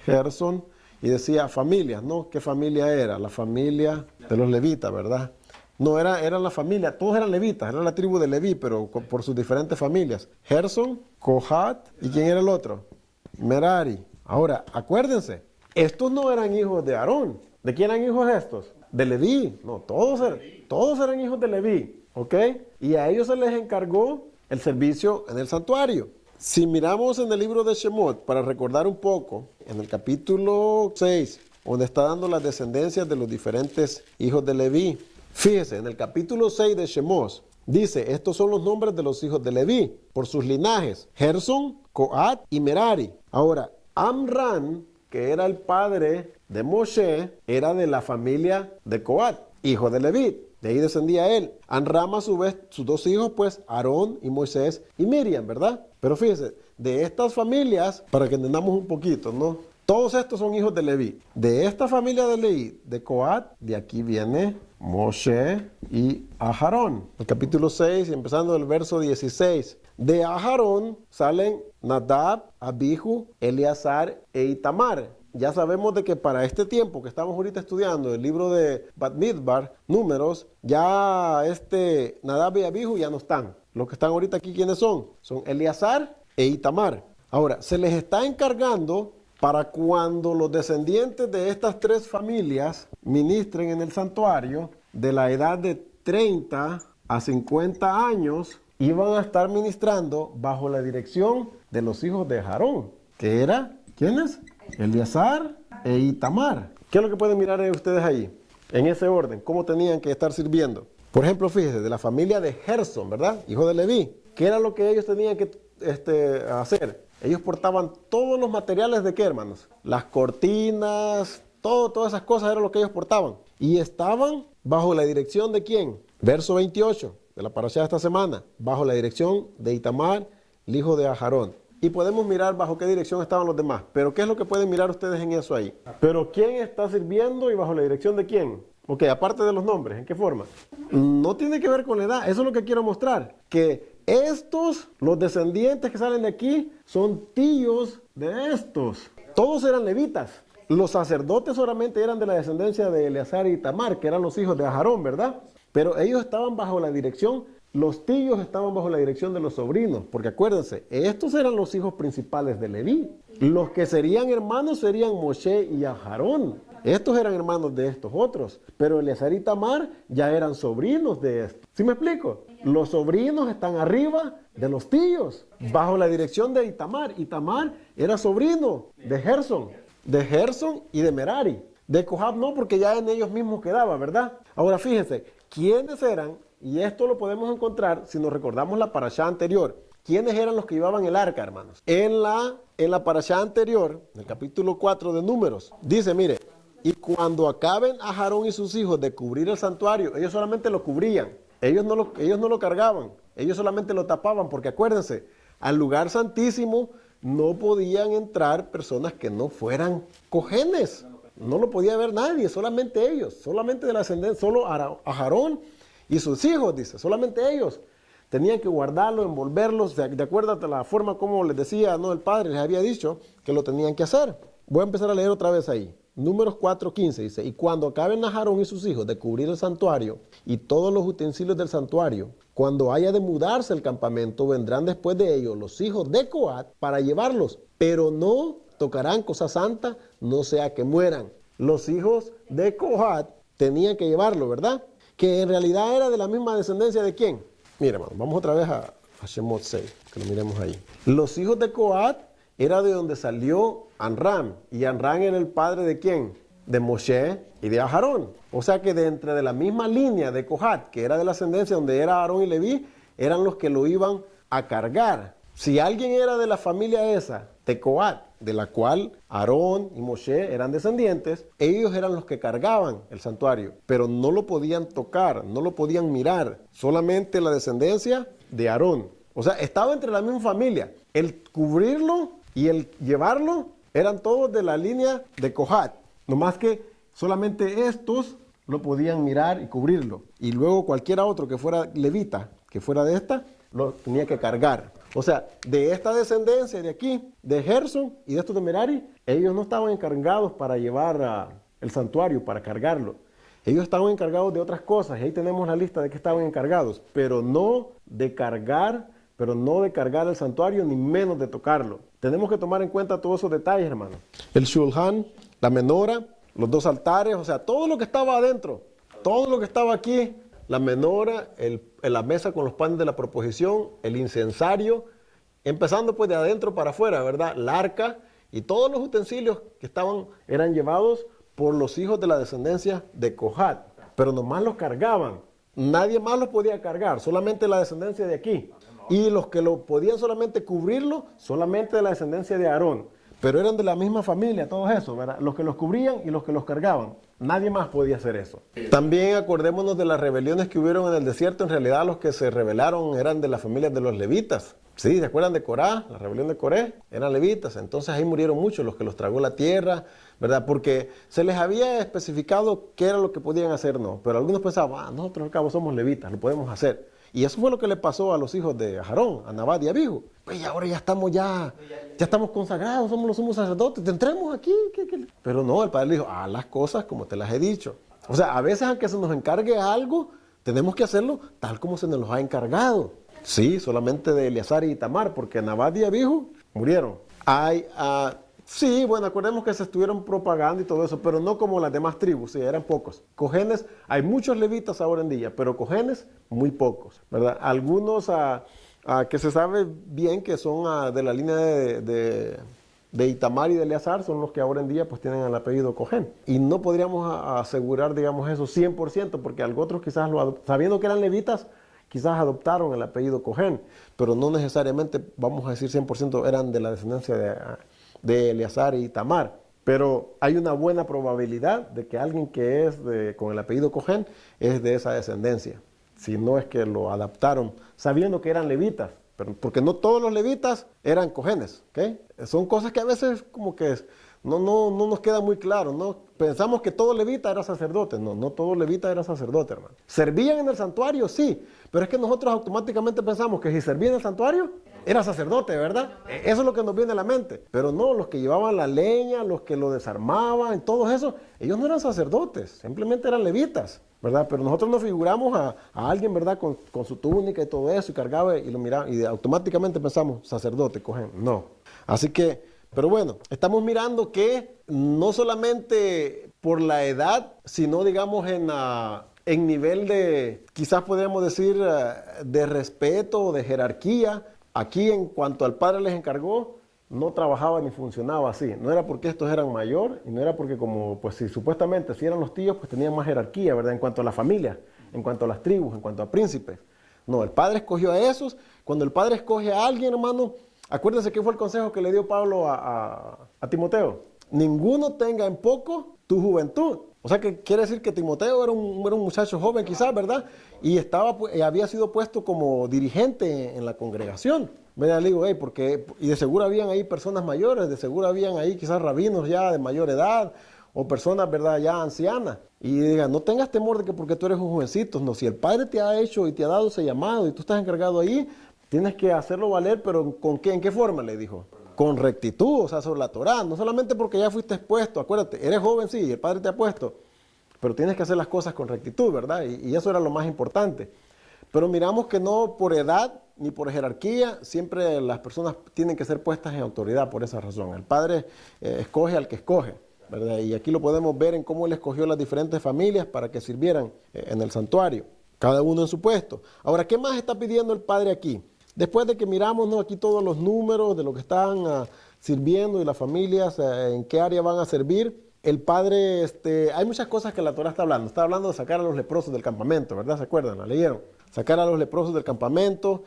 Gerson, y decía familias, ¿no? ¿Qué familia era? La familia de los levitas, ¿verdad? No, era la familia, todos eran levitas, era la tribu de Leví, pero por sus diferentes familias. Gerson, Cohat, ¿y quién era el otro? Merari. Ahora, acuérdense, estos no eran hijos de Aarón. ¿De quién eran hijos estos? De Leví. No, todos eran hijos de Leví, ¿ok? Y a ellos se les encargó el servicio en el santuario. Si miramos en el libro de Shemot, para recordar un poco, en el capítulo 6, donde está dando las descendencias de los diferentes hijos de Leví, fíjese, en el capítulo 6 de Shemot, dice, estos son los nombres de los hijos de Leví, por sus linajes, Gerson, Coat y Merari. Ahora, Amram, que era el padre de Moshe, era de la familia de Coat, hijo de Leví. De ahí descendía él. Amram, a su vez, sus dos hijos, pues, Aarón y Moisés y Miriam, ¿verdad? Pero fíjese, de estas familias, para que entendamos un poquito, ¿no? Todos estos son hijos de Leví. De esta familia de Leví, de Coat, de aquí viene Moshe y Aharón. El capítulo 6, empezando el verso 16. De Aharón salen Nadab, Abihu, Eleazar e Itamar. Ya sabemos de que para este tiempo que estamos ahorita estudiando el libro de Bamidbar, Números, ya Nadab y Abihu ya no están. Los que están ahorita aquí, ¿quiénes son? Son Eleazar e Itamar. Ahora, se les está encargando para cuando los descendientes de estas tres familias ministren en el santuario, de la edad de 30 a 50 años, iban a estar ministrando bajo la dirección de los hijos de Aarón, que era, ¿quiénes? Eleazar e Itamar. ¿Qué es lo que pueden mirar ustedes ahí? En ese orden, ¿cómo tenían que estar sirviendo? Por ejemplo, fíjense, de la familia de Gerson, ¿verdad? Hijo de Leví. ¿Qué era lo que ellos tenían que hacer? Ellos portaban todos los materiales de qué, hermanos? Las cortinas, todas esas cosas eran lo que ellos portaban. Y estaban bajo la dirección de ¿quién? Verso 28 de la parashá de esta semana. Bajo la dirección de Itamar, el hijo de Aharón. Y podemos mirar bajo qué dirección estaban los demás. Pero ¿qué es lo que pueden mirar ustedes en eso ahí? Pero ¿quién está sirviendo y bajo la dirección de quién? Ok, aparte de los nombres, ¿en qué forma? No tiene que ver con la edad, eso es lo que quiero mostrar. Que estos, los descendientes que salen de aquí, son tíos de estos. Todos eran levitas. Los sacerdotes solamente eran de la descendencia de Eleazar y Itamar, que eran los hijos de Aharón, ¿verdad? Pero ellos estaban bajo la dirección, los tíos estaban bajo la dirección de los sobrinos. Porque acuérdense, estos eran los hijos principales de Leví. Los que serían hermanos serían Moshe y Aharón. Estos eran hermanos de estos otros, pero Eleazar y Tamar ya eran sobrinos de estos. ¿Sí me explico? Los sobrinos están arriba de los tíos, bajo la dirección de Itamar. Itamar era sobrino de Gerson y de Merari. De Cohat no, porque ya en ellos mismos quedaba, ¿verdad? Ahora fíjense, ¿quiénes eran? Y esto lo podemos encontrar si nos recordamos la parashá anterior. ¿Quiénes eran los que llevaban el arca, hermanos? En la parashá anterior, en el capítulo 4 de Números, dice, mire, y cuando acaben a Aarón y sus hijos de cubrir el santuario, ellos solamente lo cubrían, ellos no lo cargaban, ellos solamente lo tapaban, porque acuérdense, al lugar santísimo no podían entrar personas que no fueran cojenes, no lo podía ver nadie, solamente ellos, solamente de la ascendencia, solo a Aarón y sus hijos, dice, solamente ellos. Tenían que guardarlo, envolverlos, de acuerdo a la forma como les decía, ¿no? El padre les había dicho que lo tenían que hacer. Voy a empezar a leer otra vez ahí. Números 4:15 dice, y cuando acaben Aarón y sus hijos de cubrir el santuario y todos los utensilios del santuario, cuando haya de mudarse el campamento, vendrán después de ellos los hijos de Coat para llevarlos, pero no tocarán cosa santa, no sea que mueran. Los hijos de Coat tenían que llevarlo, ¿verdad? Que en realidad era de la misma descendencia de ¿quién? Mira, hermano, vamos otra vez a Shemot 6, que lo miremos ahí. Los hijos de Coat era de donde salió Amram, y Amram era el padre de ¿quién? De Moshe y de Aharón. O sea que de entre de la misma línea de Coat, que era de la ascendencia donde era Aarón y Leví, eran los que lo iban a cargar. Si alguien era de la familia esa, de Coat, de la cual Aarón y Moshe eran descendientes, ellos eran los que cargaban el santuario, pero no lo podían tocar, no lo podían mirar, solamente la descendencia de Aarón. O sea, estaba entre la misma familia. El cubrirlo y el llevarlo eran todos de la línea de Coat, nomás que solamente estos lo podían mirar y cubrirlo. Y luego cualquiera otro que fuera levita, que fuera de esta, lo tenía que cargar. O sea, de esta descendencia de aquí, de Gerson y de estos de Merari, ellos no estaban encargados para llevar el santuario, para cargarlo. Ellos estaban encargados de otras cosas, y ahí tenemos la lista de que estaban encargados, pero no de cargar el santuario, ni menos de tocarlo. Tenemos que tomar en cuenta todos esos detalles, hermano. El shulhan, la menora, los 2 altares, o sea, todo lo que estaba adentro, todo lo que estaba aquí, la menora, la mesa con los panes de la proposición, el incensario, empezando pues de adentro para afuera, ¿verdad? La arca y todos los utensilios que eran llevados por los hijos de la descendencia de Cohat, pero nomás los cargaban. Nadie más los podía cargar, solamente la descendencia de aquí. Y los que lo podían solamente cubrirlo, solamente de la descendencia de Aarón. Pero eran de la misma familia, todos esos, ¿verdad? Los que los cubrían y los que los cargaban. Nadie más podía hacer eso. También acordémonos de las rebeliones que hubieron en el desierto. En realidad los que se rebelaron eran de la familia de los levitas. Sí, ¿se acuerdan de Corá? La rebelión de Coré, eran levitas. Entonces ahí murieron muchos, los que los tragó la tierra, ¿verdad? Porque se les había especificado qué era lo que podían hacer, no. Pero algunos pensaban, nosotros al cabo somos levitas, lo podemos hacer. Y eso fue lo que le pasó a los hijos de Aarón, a Nadab y a Abihu. Pues ahora ya estamos consagrados, somos los sumos sacerdotes, entremos aquí. Pero no, el padre le dijo, haz las cosas como te las he dicho. O sea, a veces aunque se nos encargue algo, tenemos que hacerlo tal como se nos los ha encargado. Sí, solamente de Eleazar y Itamar, porque Nadab y Abihu murieron. Sí, bueno, acordemos que se estuvieron propagando y todo eso, pero no como las demás tribus, sí, eran pocos. Cojenes, hay muchos levitas ahora en día, pero cojenes, muy pocos, ¿verdad? Algunos que se sabe bien que son de la línea de Itamar y de Eleazar, son los que ahora en día pues tienen el apellido Cojén. Y no podríamos asegurar, digamos, eso 100%, porque otros quizás sabiendo que eran levitas, quizás adoptaron el apellido Cojén, pero no necesariamente, vamos a decir 100%, eran de la descendencia de Eleazar y Tamar. Pero hay una buena probabilidad de que alguien que es con el apellido Cojén es de esa descendencia. Si no es que lo adaptaron sabiendo que eran levitas. Porque no todos los levitas eran cojenes. ¿Okay? Son cosas que a veces como que no nos queda muy claro, ¿no? Pensamos que todo levita era sacerdote. No todo levita era sacerdote, hermano. ¿Servían en el santuario? Sí. Pero es que nosotros automáticamente pensamos que si servía en el santuario, era sacerdote, ¿verdad? Eso es lo que nos viene a la mente. Pero no, los que llevaban la leña, los que lo desarmaban, todos esos, ellos no eran sacerdotes, simplemente eran levitas, ¿verdad? Pero nosotros nos figuramos a alguien, ¿verdad? Con su túnica y todo eso, y cargaba y lo miraba, y automáticamente pensamos, sacerdote, cogen. No. Así que, pero bueno, estamos mirando que no solamente por la edad, sino digamos en nivel de, quizás podríamos decir, de respeto o de jerarquía. Aquí en cuanto al padre les encargó, no trabajaba ni funcionaba así. No era porque estos eran mayor y no era porque como, pues si supuestamente si eran los tíos, pues tenían más jerarquía, ¿verdad? En cuanto a la familia, en cuanto a las tribus, en cuanto a príncipes. No, el padre escogió a esos. Cuando el padre escoge a alguien, hermano, acuérdense que fue el consejo que le dio Pablo a Timoteo. Ninguno tenga en poco tu juventud. O sea, que quiere decir que Timoteo era un muchacho joven quizás, ¿verdad? Y había sido puesto como dirigente en la congregación. ¿Verdad? Le digo, y de seguro habían ahí personas mayores, de seguro habían ahí quizás rabinos ya de mayor edad, o personas, ¿verdad?, ya ancianas. Y diga, no tengas temor de que porque tú eres un jovencito, no, si el Padre te ha hecho y te ha dado ese llamado y tú estás encargado ahí, tienes que hacerlo valer, pero ¿con qué? ¿En qué forma? Le dijo. Con rectitud, o sea, sobre la Torá, no solamente porque ya fuiste expuesto, acuérdate, eres joven, sí, el Padre te ha puesto, pero tienes que hacer las cosas con rectitud, ¿verdad? Y eso era lo más importante. Pero miramos que no por edad ni por jerarquía, siempre las personas tienen que ser puestas en autoridad por esa razón. El Padre escoge al que escoge, ¿verdad? Y aquí lo podemos ver en cómo Él escogió las diferentes familias para que sirvieran en el santuario, cada uno en su puesto. Ahora, ¿qué más está pidiendo el Padre aquí? Después de que miramos, ¿no?, aquí todos los números de lo que están sirviendo y las familias, en qué área van a servir, el Padre, hay muchas cosas que la Torá está hablando. Está hablando de sacar a los leprosos del campamento, ¿verdad? ¿Se acuerdan? ¿La leyeron? Sacar a los leprosos del campamento.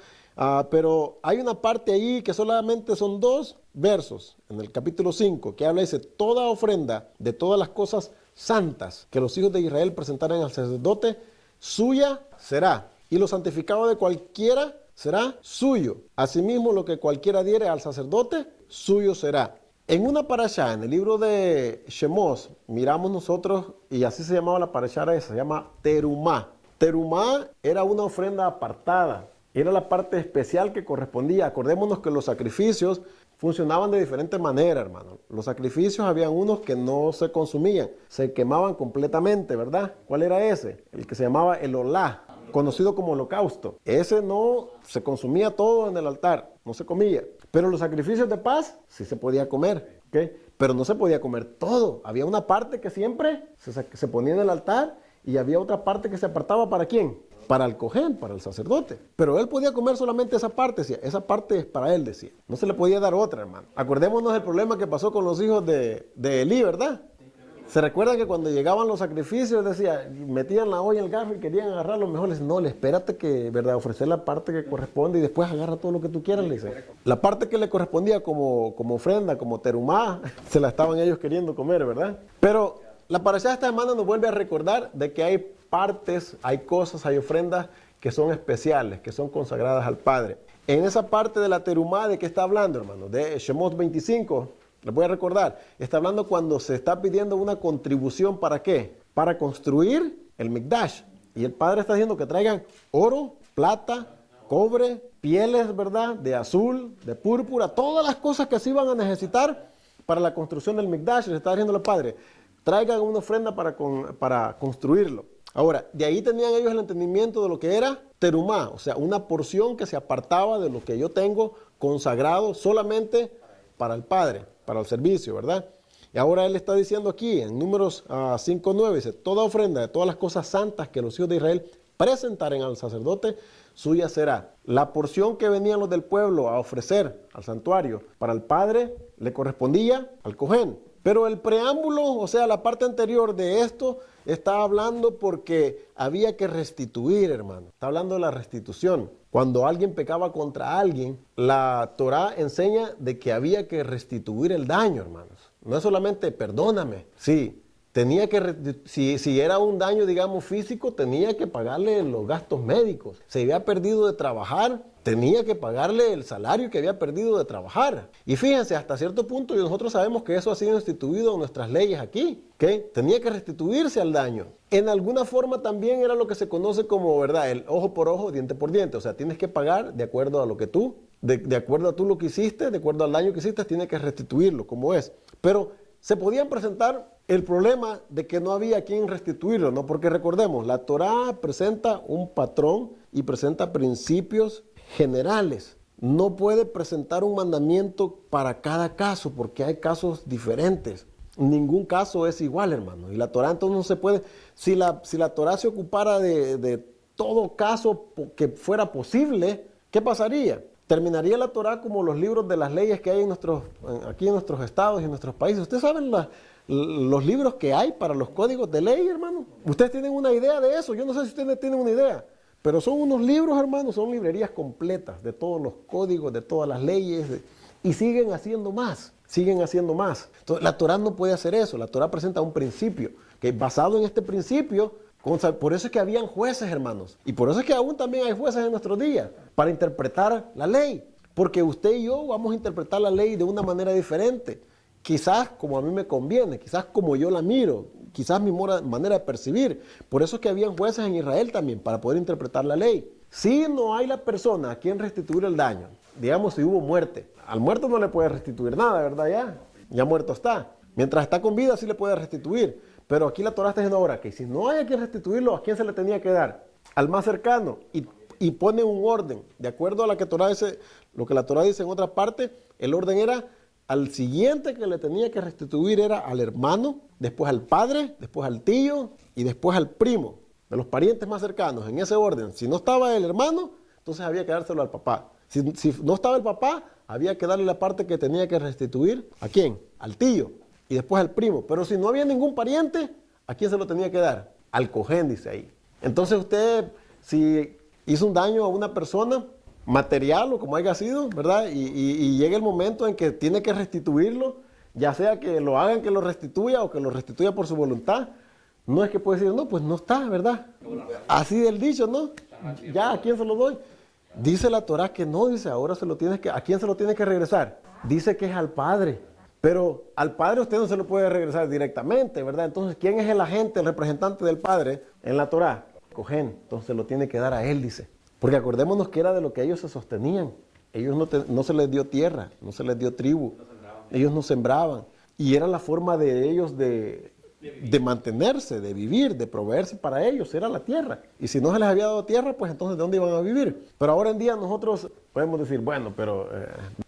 Pero hay una parte ahí que solamente son 2 versos, en el capítulo 5, que habla y dice, toda ofrenda de todas las cosas santas que los hijos de Israel presentaran al sacerdote, suya será. Y lo santificado de cualquiera será suyo. Asimismo, lo que cualquiera diere al sacerdote, suyo será. En una parashá, en el libro de Shemos, miramos nosotros, y así se llamaba la parashá esa, se llama Terumá. Terumá era una ofrenda apartada. Era la parte especial que correspondía. Acordémonos que los sacrificios funcionaban de diferente manera, hermano. Los sacrificios habían unos que no se consumían, se quemaban completamente, ¿verdad? ¿Cuál era ese? El que se llamaba el olá, conocido como holocausto. Ese no se consumía todo en el altar, no se comía. Pero los sacrificios de paz sí se podía comer, ¿ok? Pero no se podía comer todo. Había una parte que siempre se ponía en el altar y había otra parte que se apartaba ¿para quién? Para el cojén, para el sacerdote. Pero él podía comer solamente esa parte, decía. Esa parte es para él, decía. No se le podía dar otra, hermano. Acordémonos del problema que pasó con los hijos de Elí, ¿verdad? Se recuerda que cuando llegaban los sacrificios, decía, metían la olla en el garfo y querían agarrar lo mejor. Le dice, no, espérate que, ¿verdad? Ofrecer la parte que corresponde y después agarra todo lo que tú quieras, le dice. La parte que le correspondía como ofrenda, como terumá, se la estaban ellos queriendo comer, ¿verdad? Pero la parashá de esta semana nos vuelve a recordar de que hay partes, hay cosas, hay ofrendas que son especiales, que son consagradas al Padre. En esa parte de la terumá, ¿de qué está hablando, hermano? De Shemot 25. Les voy a recordar, está hablando cuando se está pidiendo una contribución, ¿para qué? Para construir el Mikdash. Y el Padre está diciendo que traigan oro, plata, cobre, pieles, ¿verdad? De azul, de púrpura, todas las cosas que se iban a necesitar para la construcción del Mikdash. Le está diciendo al Padre, traigan una ofrenda para construirlo. Ahora, de ahí tenían ellos el entendimiento de lo que era terumá, o sea, una porción que se apartaba de lo que yo tengo consagrado solamente para el Padre, para el servicio, ¿verdad? Y ahora él está diciendo aquí, en Números 5:9, dice, toda ofrenda de todas las cosas santas que los hijos de Israel presentaren al sacerdote, suya será. La porción que venían los del pueblo a ofrecer al santuario para el Padre, le correspondía al cojén. Pero el preámbulo, o sea, la parte anterior de esto, está hablando porque había que restituir, hermano. Está hablando de la restitución. Cuando alguien pecaba contra alguien, la Torá enseña de que había que restituir el daño, hermanos. No es solamente perdóname. Sí, tenía que, si era un daño, digamos, físico, tenía que pagarle los gastos médicos. Se había perdido de trabajar, tenía que pagarle el salario que había perdido de trabajar. Y fíjense, hasta cierto punto, y nosotros sabemos que eso ha sido instituido en nuestras leyes aquí, que tenía que restituirse al daño. En alguna forma también era lo que se conoce como, ¿verdad? El ojo por ojo, diente por diente. O sea, tienes que pagar de acuerdo a lo que tú, de acuerdo a tú lo que hiciste, de acuerdo al daño que hiciste, tienes que restituirlo, como es. Pero se podían presentar el problema de que no había quien restituirlo, ¿no? Porque recordemos, la Torá presenta un patrón y presenta principios generales. No puede presentar un mandamiento para cada caso, porque hay casos diferentes. Ningún caso es igual, hermano. Y la Torá entonces no se puede, si la Torá se ocupara de todo caso que fuera posible, ¿qué pasaría? Terminaría la Torá como los libros de las leyes que hay aquí en nuestros estados y en nuestros países. ¿Ustedes saben los libros que hay para los códigos de ley, hermano? ¿Ustedes tienen una idea de eso? Yo no sé si ustedes tienen una idea. Pero son unos libros, hermanos, son librerías completas de todos los códigos, de todas las leyes, y siguen haciendo más, siguen haciendo más. Entonces, la Torá no puede hacer eso. La Torá presenta un principio, que basado en este principio, por eso es que habían jueces, hermanos, y por eso es que aún también hay jueces en nuestros días, para interpretar la ley, porque usted y yo vamos a interpretar la ley de una manera diferente, quizás como a mí me conviene, quizás como yo la miro, quizás mi manera de percibir. Por eso es que habían jueces en Israel también, para poder interpretar la ley. Si no hay la persona a quien restituir el daño, digamos si hubo muerte, al muerto no le puede restituir nada, ¿verdad? Ya muerto está. Mientras está con vida sí le puede restituir. Pero aquí la Torá está diciendo ahora que si no hay a quien restituirlo, ¿a quién se le tenía que dar? Al más cercano. Y pone un orden. De acuerdo a lo que la Torá dice en otra parte, el orden era al siguiente que le tenía que restituir era al hermano, después al padre, después al tío y después al primo, de los parientes más cercanos, en ese orden. Si no estaba el hermano, entonces había que dárselo al papá. Si no estaba el papá, había que darle la parte que tenía que restituir. ¿A quién? Al tío y después al primo. Pero si no había ningún pariente, ¿a quién se lo tenía que dar? Al cojén, dice ahí. Entonces usted, si hizo un daño a una persona, material o como haya sido, ¿verdad? Y llega el momento en que tiene que restituirlo, ya sea que lo hagan que lo restituya o que lo restituya por su voluntad. No es que puede decir, no, pues no está, ¿verdad? Así del dicho, ¿no? Ya, ¿a quién se lo doy? Dice la Torá que no, dice, ahora ¿a quién se lo tiene que regresar? Dice que es al Padre. Pero al Padre usted no se lo puede regresar directamente, ¿verdad? Entonces, ¿quién es el agente, el representante del Padre en la Torá? Cojén. Entonces se lo tiene que dar a él, dice. Porque acordémonos que era de lo que ellos se sostenían. Ellos no se les dio tierra, no se les dio tribu. Ellos no sembraban. Y era la forma de ellos de mantenerse, de vivir, de proveerse para ellos. Era la tierra. Y si no se les había dado tierra, pues entonces ¿de dónde iban a vivir? Pero ahora en día nosotros podemos decir, bueno, pero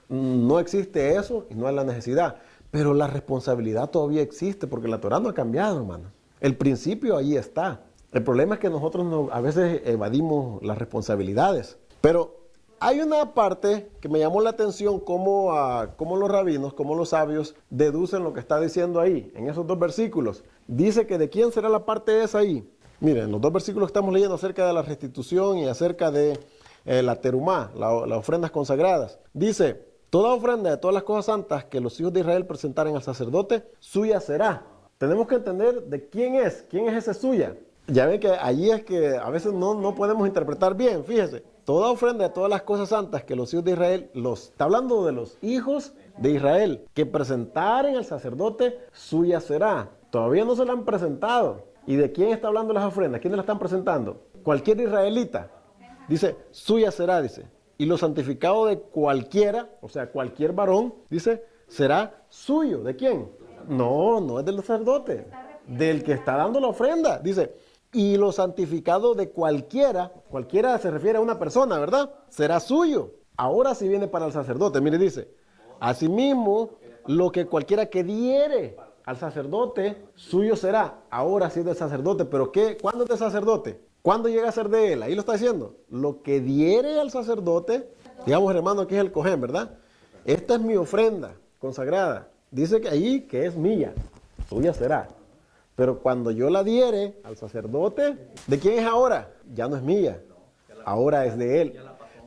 no existe eso y no hay la necesidad. Pero la responsabilidad todavía existe porque la Torá no ha cambiado, hermano. El principio ahí está. El problema es que nosotros a veces evadimos las responsabilidades. Pero hay una parte que me llamó la atención, cómo los rabinos, cómo los sabios deducen lo que está diciendo ahí, en esos 2 versículos. Dice que de quién será la parte esa ahí. Miren, los 2 versículos que estamos leyendo acerca de la restitución y acerca de la terumá, las ofrendas consagradas. Dice, toda ofrenda de todas las cosas santas que los hijos de Israel presentaren al sacerdote, suya será. Tenemos que entender de quién es ese suya. Ya ven que allí es que a veces no podemos interpretar bien, fíjese. Toda ofrenda de todas las cosas santas que los hijos de Israel, está hablando de los hijos de Israel, que presentaren al sacerdote, suya será. Todavía no se la han presentado. ¿Y de quién está hablando las ofrendas? ¿Quiénes la están presentando? Cualquier israelita. Dice, suya será, dice. Y lo santificado de cualquiera, o sea, cualquier varón, dice, será suyo. ¿De quién? No es del sacerdote, del que está dando la ofrenda. Dice, y lo santificado de cualquiera se refiere a una persona, ¿verdad? Será suyo. Ahora sí viene para el sacerdote. Mire, dice, asimismo, lo que cualquiera que diere al sacerdote, suyo será. Ahora sí es del sacerdote, pero ¿qué? ¿Cuándo es del sacerdote? ¿Cuándo llega a ser de él? Ahí lo está diciendo. Lo que diere al sacerdote, digamos, hermano, que es el cojén, ¿verdad? Esta es mi ofrenda consagrada. Dice que ahí que es mía, suya será. Pero cuando yo la diere al sacerdote, ¿de quién es ahora? Ya no es mía, ahora es de él.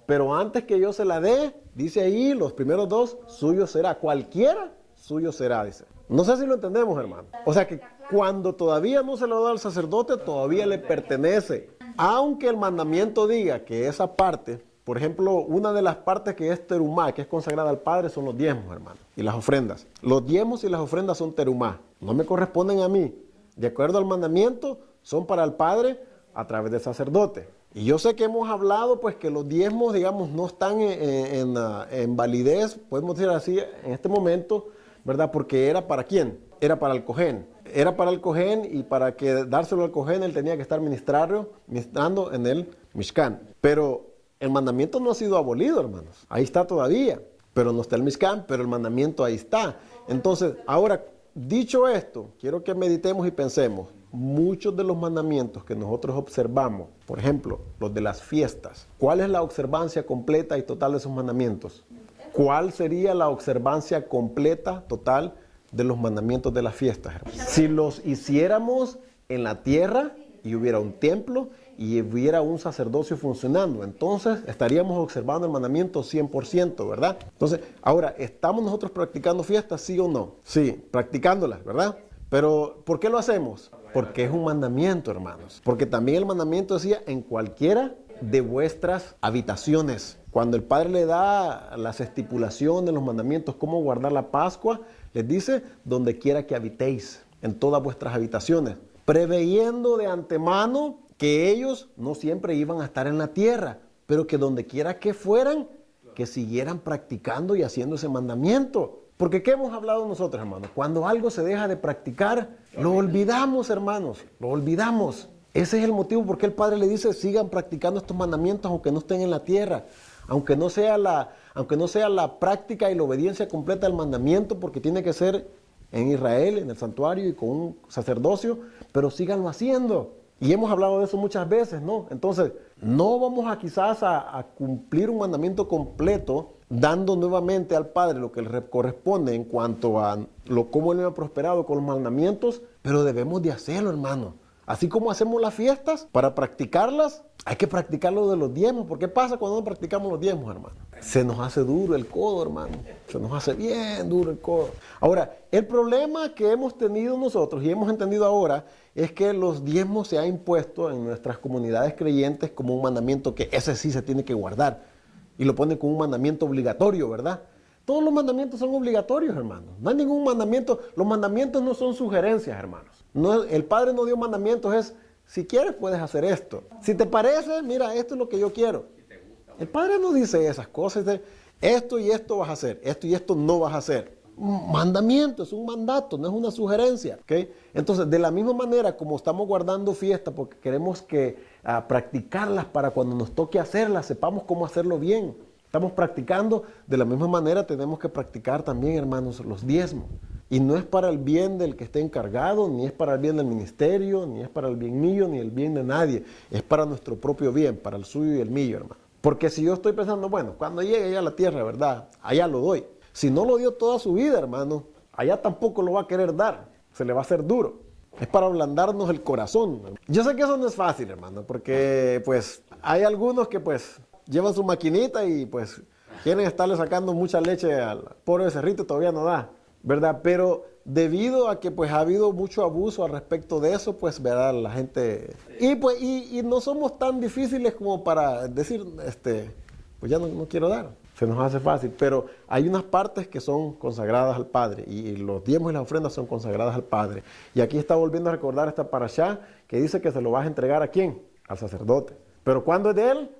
Pero antes que yo se la dé, dice ahí, los primeros 2, suyo será. Cualquiera, suyo será, dice. No sé si lo entendemos, hermano. O sea que cuando todavía no se lo da al sacerdote, todavía le pertenece. Aunque el mandamiento diga que esa parte, por ejemplo, una de las partes que es terumá, que es consagrada al Padre, son los diezmos, hermano, y las ofrendas. Los diezmos y las ofrendas son terumá. No me corresponden a mí. De acuerdo al mandamiento, son para el Padre a través del sacerdote. Y yo sé que hemos hablado, pues, que los diezmos, digamos, no están en validez, podemos decir así, en este momento, ¿verdad? Porque era para ¿quién? Era para el cojén. Era para el cojén y para que dárselo al cojén, él tenía que estar ministrando en el Mishkan. Pero el mandamiento no ha sido abolido, hermanos. Ahí está todavía. Pero no está el Mishkan, pero el mandamiento ahí está. Entonces, ahora, dicho esto, quiero que meditemos y pensemos. Muchos de los mandamientos que nosotros observamos, por ejemplo, los de las fiestas, ¿cuál es la observancia completa y total de esos mandamientos? ¿Cuál sería la observancia completa, total de los mandamientos de las fiestas, hermanos? Si los hiciéramos en la tierra y hubiera un templo y hubiera un sacerdocio funcionando, entonces estaríamos observando el mandamiento 100%, ¿verdad? Entonces, ahora, ¿estamos nosotros practicando fiestas, sí o no? Sí, practicándolas, ¿verdad? Pero, ¿por qué lo hacemos? Porque es un mandamiento, hermanos. Porque también el mandamiento decía, en cualquiera de vuestras habitaciones. Cuando el Padre le da las estipulaciones, los mandamientos, cómo guardar la Pascua, les dice, donde quiera que habitéis, en todas vuestras habitaciones, preveyendo de antemano que ellos no siempre iban a estar en la tierra, pero que donde quiera que fueran, que siguieran practicando y haciendo ese mandamiento. Porque ¿qué hemos hablado nosotros, hermanos? Cuando algo se deja de practicar, lo olvidamos, hermanos, lo olvidamos. Ese es el motivo por qué el Padre le dice, sigan practicando estos mandamientos aunque no estén en la tierra, aunque no sea la práctica y la obediencia completa del mandamiento, porque tiene que ser en Israel, en el santuario y con un sacerdocio, pero síganlo haciendo. Y hemos hablado de eso muchas veces, ¿no? Entonces, no vamos quizás a cumplir un mandamiento completo, dando nuevamente al Padre lo que le corresponde en cuanto a cómo Él me ha prosperado con los mandamientos, pero debemos de hacerlo, hermano. Así como hacemos las fiestas, para practicarlas, hay que practicar lo de los diezmos. ¿Por qué pasa cuando no practicamos los diezmos, hermano? Se nos hace duro el codo, hermano. Se nos hace bien duro el codo. Ahora, el problema que hemos tenido nosotros y hemos entendido ahora es que los diezmos se ha impuesto en nuestras comunidades creyentes como un mandamiento que ese sí se tiene que guardar. Y lo ponen como un mandamiento obligatorio, ¿verdad? Todos los mandamientos son obligatorios, hermanos. No hay ningún mandamiento. Los mandamientos no son sugerencias, hermanos. No, el Padre no dio mandamientos, es, si quieres puedes hacer esto. Si te parece, mira, esto es lo que yo quiero. El Padre no dice esas cosas de esto y esto vas a hacer, esto y esto no vas a hacer. Un mandamiento, es un mandato, no es una sugerencia. ¿Okay? Entonces, de la misma manera como estamos guardando fiesta porque queremos practicarlas para cuando nos toque hacerlas, sepamos cómo hacerlo bien. Estamos practicando, de la misma manera tenemos que practicar también, hermanos, los diezmos. Y no es para el bien del que esté encargado, ni es para el bien del ministerio, ni es para el bien mío, ni el bien de nadie. Es para nuestro propio bien, para el suyo y el mío, hermano. Porque si yo estoy pensando, bueno, cuando llegue allá a la tierra, ¿verdad? Allá lo doy. Si no lo dio toda su vida, hermano, allá tampoco lo va a querer dar. Se le va a hacer duro. Es para ablandarnos el corazón. Yo sé que eso no es fácil, hermano, porque pues hay algunos que pues llevan su maquinita y pues quieren estarle sacando mucha leche al pobre becerrito, todavía no da, ¿verdad? Pero debido a que pues ha habido mucho abuso al respecto de eso, pues, ¿verdad? La gente... Y no somos tan difíciles como para decir, pues ya no quiero dar. Se nos hace fácil, pero hay unas partes que son consagradas al Padre y los diezmos y las ofrendas son consagradas al Padre. Y aquí está volviendo a recordar esta parashá que dice que se lo vas a entregar ¿a quién? Al sacerdote. ¿Pero cuándo es de él?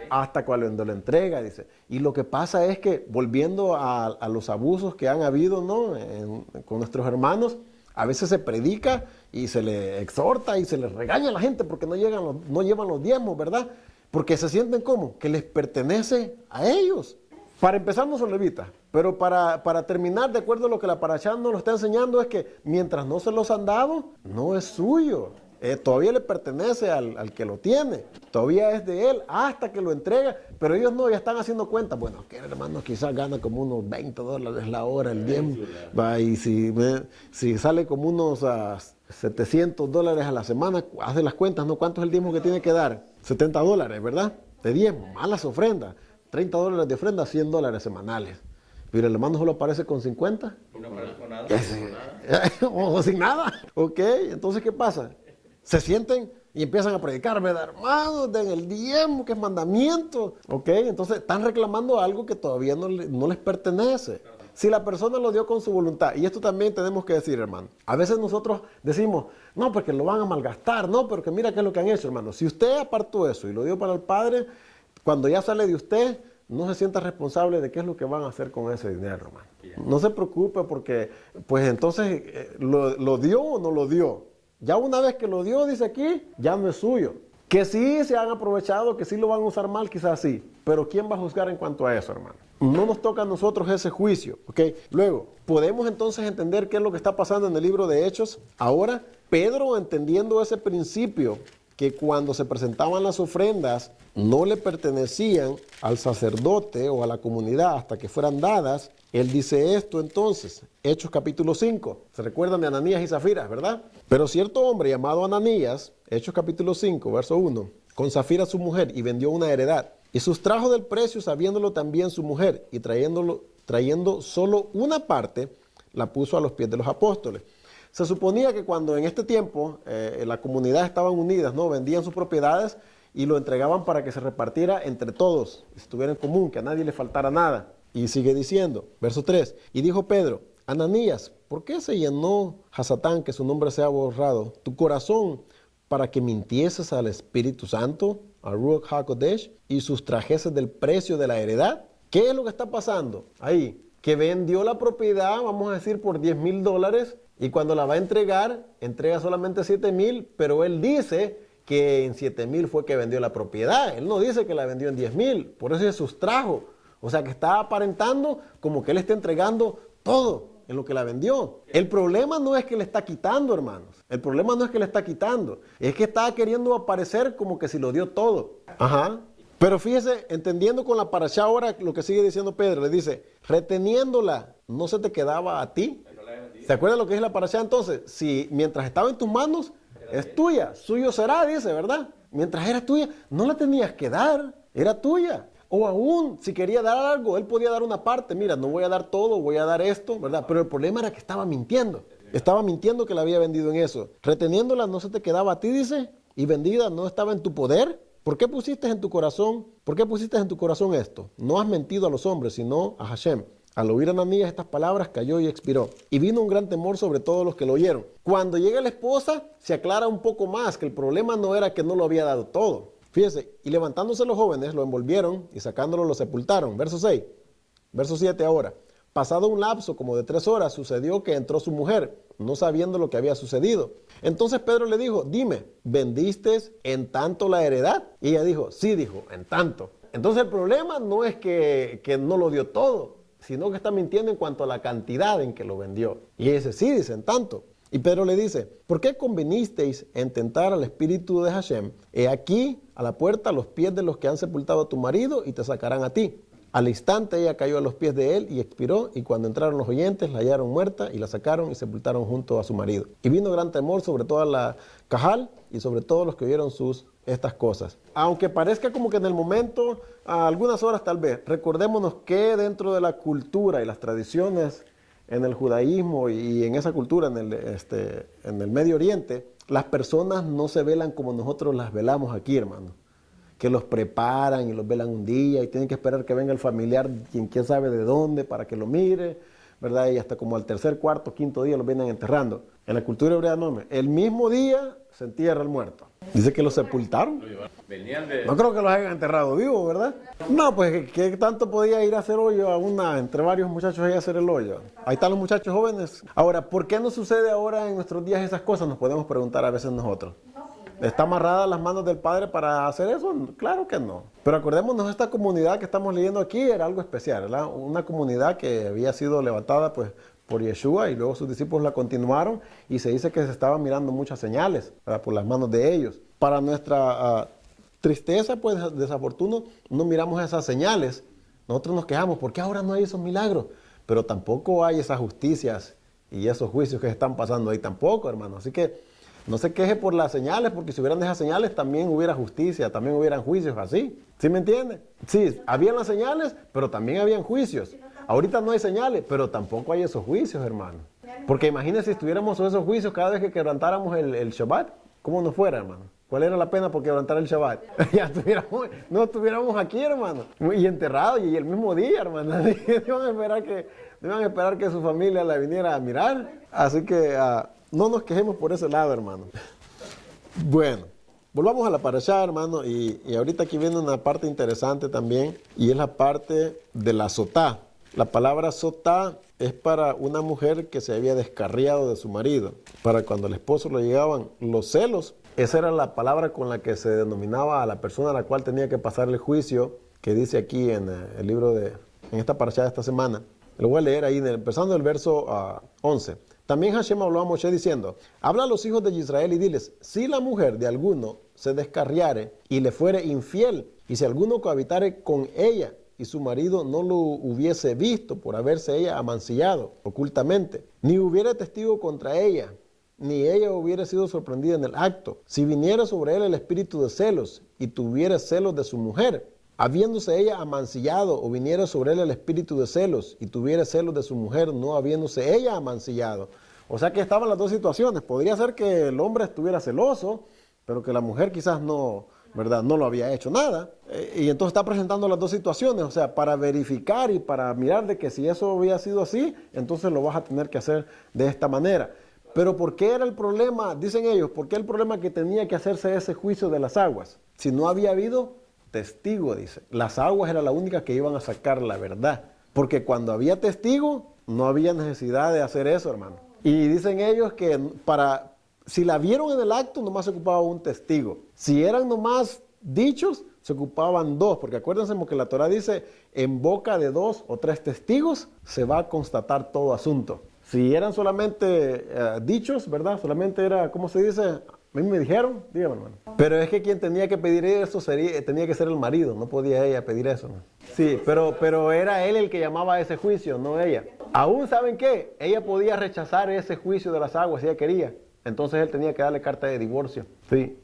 Hasta cuando lo entrega, dice. Y lo que pasa es que, volviendo a los abusos que han habido, ¿no? Con nuestros hermanos, a veces se predica y se le exhorta y se les regaña a la gente porque no llevan los diezmos, ¿verdad? Porque se sienten como que les pertenece a ellos. Para empezar no son levitas, pero para terminar, de acuerdo a lo que la parashá nos lo está enseñando, es que mientras no se los han dado, no es suyo. Todavía le pertenece al que lo tiene, todavía es de él hasta que lo entrega, pero ellos no, ya están haciendo cuenta. Bueno, que el hermano quizás gana como unos $20 la hora el diezmo, y si sale como unos $700 a la semana, hace las cuentas, ¿no? ¿Cuánto es el diezmo que tiene que dar? $70, ¿verdad? De diezmo, malas ofrendas, $30 de ofrenda, $100 semanales. Pero el hermano solo aparece con 50. Y no aparece con nada. O sin nada. Ok, entonces ¿qué pasa? Se sienten y empiezan a predicar, ¿verdad, hermanos? Den el diezmo, que es mandamiento. Ok, entonces están reclamando algo que todavía no les pertenece. Si la persona lo dio con su voluntad, y esto también tenemos que decir, hermano. A veces nosotros decimos, no, porque lo van a malgastar, no, pero que mira qué es lo que han hecho, hermano. Si usted apartó eso y lo dio para el Padre, cuando ya sale de usted, no se sienta responsable de qué es lo que van a hacer con ese dinero, hermano. No se preocupe porque, pues entonces, ¿lo dio o no lo dio? Ya una vez que lo dio, dice aquí, ya no es suyo. Que sí se han aprovechado, que sí lo van a usar mal, quizás sí. Pero ¿quién va a juzgar en cuanto a eso, hermano? No nos toca a nosotros ese juicio, ¿ok? Luego, ¿podemos entonces entender qué es lo que está pasando en el libro de Hechos? Ahora, Pedro, entendiendo ese principio, que cuando se presentaban las ofrendas no le pertenecían al sacerdote o a la comunidad hasta que fueran dadas, él dice esto entonces, Hechos capítulo 5, se recuerdan de Ananías y Zafira, ¿verdad? Pero cierto hombre llamado Ananías, Hechos capítulo 5, verso 1, con Zafira su mujer y vendió una heredad, y sustrajo del precio sabiéndolo también su mujer, y trayendo solo una parte, la puso a los pies de los apóstoles. Se suponía que cuando en este tiempo la comunidad estaban unidas, ¿no? Vendían sus propiedades y lo entregaban para que se repartiera entre todos, estuviera en común, que a nadie le faltara nada. Y sigue diciendo, verso 3, y dijo Pedro, Ananías, ¿por qué se llenó Hasatán, que su nombre sea borrado, tu corazón para que mintieses al Espíritu Santo, a Ruach HaKodesh, y sustrajeses del precio de la heredad? ¿Qué es lo que está pasando ahí? Que vendió la propiedad, vamos a decir, por $10,000, y cuando la va a entregar, entrega solamente 7,000, pero él dice que en 7,000 fue que vendió la propiedad. Él no dice que la vendió en 10,000, por eso se sustrajo. O sea que está aparentando como que él está entregando todo en lo que la vendió. El problema no es que le está quitando, hermanos. El problema no es que le está quitando. Es que está queriendo aparecer como que si lo dio todo. Ajá. Pero fíjese, entendiendo con la parashá ahora lo que sigue diciendo Pedro, le dice, reteniéndola, ¿no se te quedaba a ti? ¿Se acuerdan lo que es la parashá entonces? Si mientras estaba en tus manos, es tuya, suyo será, dice, ¿verdad? Mientras era tuya, no la tenías que dar, era tuya. O aún, si quería dar algo, él podía dar una parte, mira, no voy a dar todo, voy a dar esto, ¿verdad? Pero el problema era que estaba mintiendo. Estaba mintiendo que la había vendido en eso. Reteniéndola, ¿no se te quedaba a ti, dice? Y vendida, ¿no estaba en tu poder? ¿Por qué pusiste en tu corazón esto? No has mentido a los hombres, sino a Hashem. Al oír Ananías estas palabras, cayó y expiró. Y vino un gran temor sobre todos los que lo oyeron. Cuando llega la esposa, se aclara un poco más que el problema no era que no lo había dado todo. Fíjese, y levantándose los jóvenes, lo envolvieron y sacándolo lo sepultaron. Verso 6, verso 7 ahora. Pasado un lapso como de 3 horas, sucedió que entró su mujer, no sabiendo lo que había sucedido. Entonces Pedro le dijo, dime, ¿vendiste en tanto la heredad? Y ella dijo, sí, dijo, en tanto. Entonces el problema no es que no lo dio todo, sino que está mintiendo en cuanto a la cantidad en que lo vendió. Y ella dice, sí, dice, en tanto. Y Pedro le dice, ¿por qué convenisteis en tentar al espíritu de Hashem? He aquí, a la puerta, los pies de los que han sepultado a tu marido y te sacarán a ti. Al instante ella cayó a los pies de él y expiró, y cuando entraron los oyentes la hallaron muerta y la sacaron y sepultaron junto a su marido. Y vino gran temor sobre toda la cajal y sobre todos los que oyeron estas cosas. Aunque parezca como que en el momento, a algunas horas tal vez, recordémonos que dentro de la cultura y las tradiciones en el judaísmo y en esa cultura en el Medio Oriente, las personas no se velan como nosotros las velamos aquí, hermano. Que los preparan y los velan un día y tienen que esperar que venga el familiar, quién sabe de dónde, para que lo mire, ¿verdad? Y hasta como al tercer, cuarto, quinto día los vienen enterrando. En la cultura hebrea no, el mismo día se entierra el muerto. Dice que lo sepultaron. No creo que los hayan enterrado vivos, ¿verdad? No, pues ¿qué tanto podía ir a hacer hoyo entre varios muchachos ahí a hacer el hoyo? Ahí están los muchachos jóvenes. Ahora, ¿por qué no sucede ahora en nuestros días esas cosas? Nos podemos preguntar a veces nosotros. ¿Está amarrada las manos del Padre para hacer eso? Claro que no. Pero acordémonos, esta comunidad que estamos leyendo aquí era algo especial, ¿verdad? Una comunidad que había sido levantada pues por Yeshua y luego sus discípulos la continuaron y se dice que se estaban mirando muchas señales, ¿verdad? Por las manos de ellos. Para nuestra tristeza, pues desafortuno, no miramos esas señales. Nosotros nos quejamos, ¿por qué ahora no hay esos milagros? Pero tampoco hay esas justicias y esos juicios que se están pasando ahí tampoco, hermano. Así que no se queje por las señales, porque si hubieran esas señales también hubiera justicia, también hubieran juicios así. ¿Sí me entiende? Sí, habían las señales, pero también habían juicios. Ahorita no hay señales, pero tampoco hay esos juicios, hermano. Porque imagínese si estuviéramos esos juicios cada vez que quebrantáramos el Shabbat, ¿cómo nos fuera, hermano? ¿Cuál era la pena por quebrantar el Shabbat? Ya no estuviéramos aquí, hermano. Y enterrados, y el mismo día, hermano. Iban a esperar que su familia la viniera a mirar. Así que no nos quejemos por ese lado, hermano. Bueno, volvamos a la parashá, hermano. Y ahorita aquí viene una parte interesante también. Y es la parte de la sotá. La palabra sotá es para una mujer que se había descarriado de su marido. Para cuando al esposo le llegaban los celos. Esa era la palabra con la que se denominaba a la persona a la cual tenía que pasar el juicio, que dice aquí en el libro en esta parashá de esta semana. Lo voy a leer ahí, empezando el verso 11. También Hashem habló a Moshe diciendo, habla a los hijos de Israel y diles, si la mujer de alguno se descarriare y le fuere infiel, y si alguno cohabitare con ella, y su marido no lo hubiese visto por haberse ella amancillado ocultamente, ni hubiera testigo contra ella, ni ella hubiera sido sorprendida en el acto, si viniera sobre él el espíritu de celos, y tuviera celos de su mujer, habiéndose ella amancillado, o viniera sobre él el espíritu de celos, y tuviera celos de su mujer, no habiéndose ella amancillado. O sea que estaban las dos situaciones. Podría ser que el hombre estuviera celoso, pero que la mujer quizás no, ¿verdad? No lo había hecho nada. Y entonces está presentando las dos situaciones. O sea, para verificar y para mirar de que si eso había sido así, entonces lo vas a tener que hacer de esta manera. Pero ¿por qué era el problema? Dicen ellos, ¿por qué el problema que tenía que hacerse ese juicio de las aguas? Si no había habido testigo, dice. Las aguas era la única que iban a sacar la verdad. Porque cuando había testigo, no había necesidad de hacer eso, hermano. Y dicen ellos que si la vieron en el acto, nomás se ocupaba un testigo. Si eran nomás dichos, se ocupaban dos. Porque acuérdense que la Torah dice, en boca de 2 o 3 testigos, se va a constatar todo asunto. Si eran solamente dichos, ¿verdad? Solamente era, ¿cómo se dice? A mí me dijeron, dígame, hermano. Pero es que quien tenía que pedir eso tenía que ser el marido, no podía ella pedir eso, ¿no? Sí, pero era él el que llamaba a ese juicio, no ella. Aún, ¿saben qué? Ella podía rechazar ese juicio de las aguas si ella quería. Entonces él tenía que darle carta de divorcio. Sí.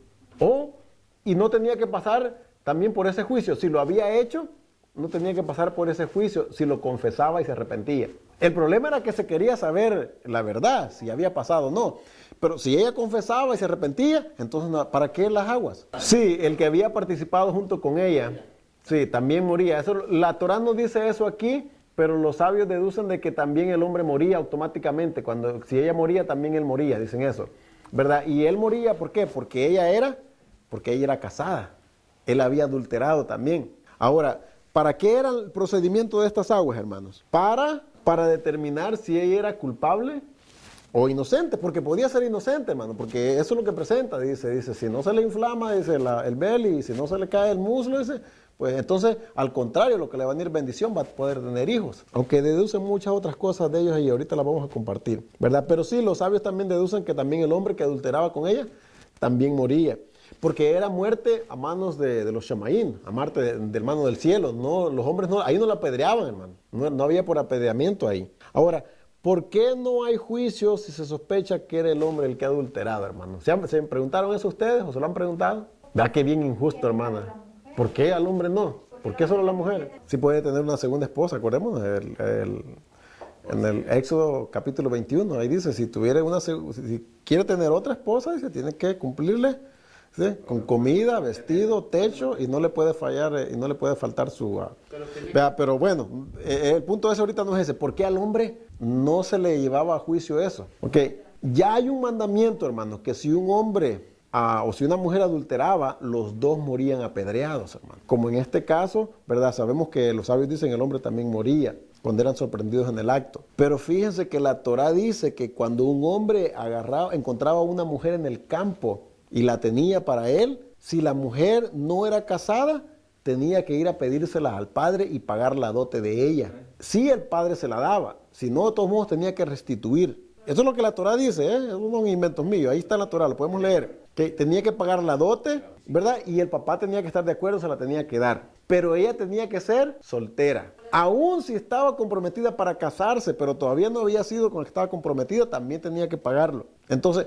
Y no tenía que pasar también por ese juicio. Si lo había hecho, no tenía que pasar por ese juicio si lo confesaba y se arrepentía. El problema era que se quería saber la verdad, si había pasado o no. Pero si ella confesaba y se arrepentía, entonces ¿para qué las aguas? Sí, el que había participado junto con ella, sí, también moría. La Torah no dice eso aquí, pero los sabios deducen de que también el hombre moría automáticamente. Si ella moría, también él moría, dicen eso, ¿verdad? Y él moría, ¿por qué? Porque ella era casada. Él había adulterado también. Ahora, ¿para qué era el procedimiento de estas aguas, hermanos? Para determinar si ella era culpable o inocente, porque podía ser inocente, hermano, porque eso es lo que presenta, dice, si no se le inflama, dice el belly, y si no se le cae el muslo, dice, pues entonces, al contrario, lo que le va a venir bendición, va a poder tener hijos, aunque deducen muchas otras cosas de ellos y ahorita las vamos a compartir, ¿verdad? Pero sí, los sabios también deducen que también el hombre que adulteraba con ella, también moría, porque era muerte a manos de los Shamaín, a muerte del mano del cielo, no, los hombres no, ahí no la apedreaban, hermano, no había por apedreamiento ahí. Ahora, ¿por qué no hay juicio si se sospecha que era el hombre el que ha adulterado, hermano? ¿Se preguntaron eso ustedes o se lo han preguntado? Vea qué bien injusto, hermana. ¿Por qué al hombre no? ¿Por qué solo a la mujer? Sí puede tener una segunda esposa, acordémonos, en el Éxodo capítulo 21, ahí dice, si quiere tener otra esposa, dice, tiene que cumplirle, ¿sí? Con comida, vestido, techo, y no le puede fallar, y no le puede faltar su... pero bueno, el punto de eso ahorita no es ese. ¿Por qué al hombre no se le llevaba a juicio eso? Ok, ya hay un mandamiento, hermano, que si un hombre o si una mujer adulteraba, los dos morían apedreados, hermano. Como en este caso, ¿verdad? Sabemos que los sabios dicen que el hombre también moría cuando eran sorprendidos en el acto. Pero fíjense que la Torá dice que cuando un hombre encontraba a una mujer en el campo y la tenía para él, si la mujer no era casada, tenía que ir a pedírsela al padre y pagar la dote de ella. Si el padre se la daba, si no, de todos modos tenía que restituir. Eso es lo que la Torá dice, ¿eh? Esos son inventos míos, ahí está la Torá, lo podemos leer. Que tenía que pagar la dote, ¿verdad? Y el papá tenía que estar de acuerdo, se la tenía que dar. Pero ella tenía que ser soltera. Aún si estaba comprometida para casarse, pero todavía no había sido con el que estaba comprometida, también tenía que pagarlo. Entonces,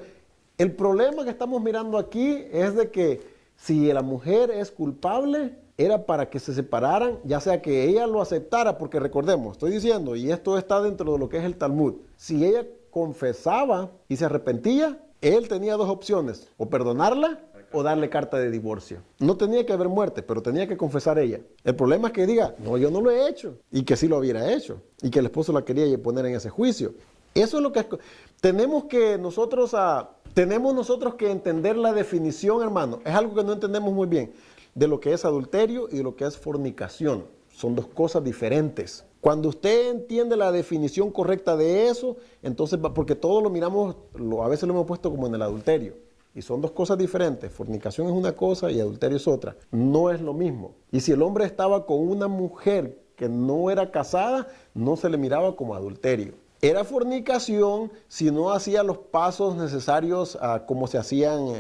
el problema que estamos mirando aquí es de que si la mujer es culpable, era para que se separaran, ya sea que ella lo aceptara, porque recordemos, estoy diciendo, y esto está dentro de lo que es el Talmud, si ella confesaba y se arrepentía, él tenía dos opciones, o perdonarla o darle carta de divorcio. No tenía que haber muerte, pero tenía que confesar ella. El problema es que diga, no, yo no lo he hecho, y que sí lo hubiera hecho, y que el esposo la quería poner en ese juicio. Eso es lo que tenemos nosotros que entender la definición, hermano. Es algo que no entendemos muy bien, de lo que es adulterio y de lo que es fornicación. Son dos cosas diferentes. Cuando usted entiende la definición correcta de eso, entonces, porque todos lo miramos, a veces lo hemos puesto como en el adulterio. Y son dos cosas diferentes. Fornicación es una cosa y adulterio es otra. No es lo mismo. Y si el hombre estaba con una mujer que no era casada, no se le miraba como adulterio. Era fornicación si no hacía los pasos necesarios como se hacían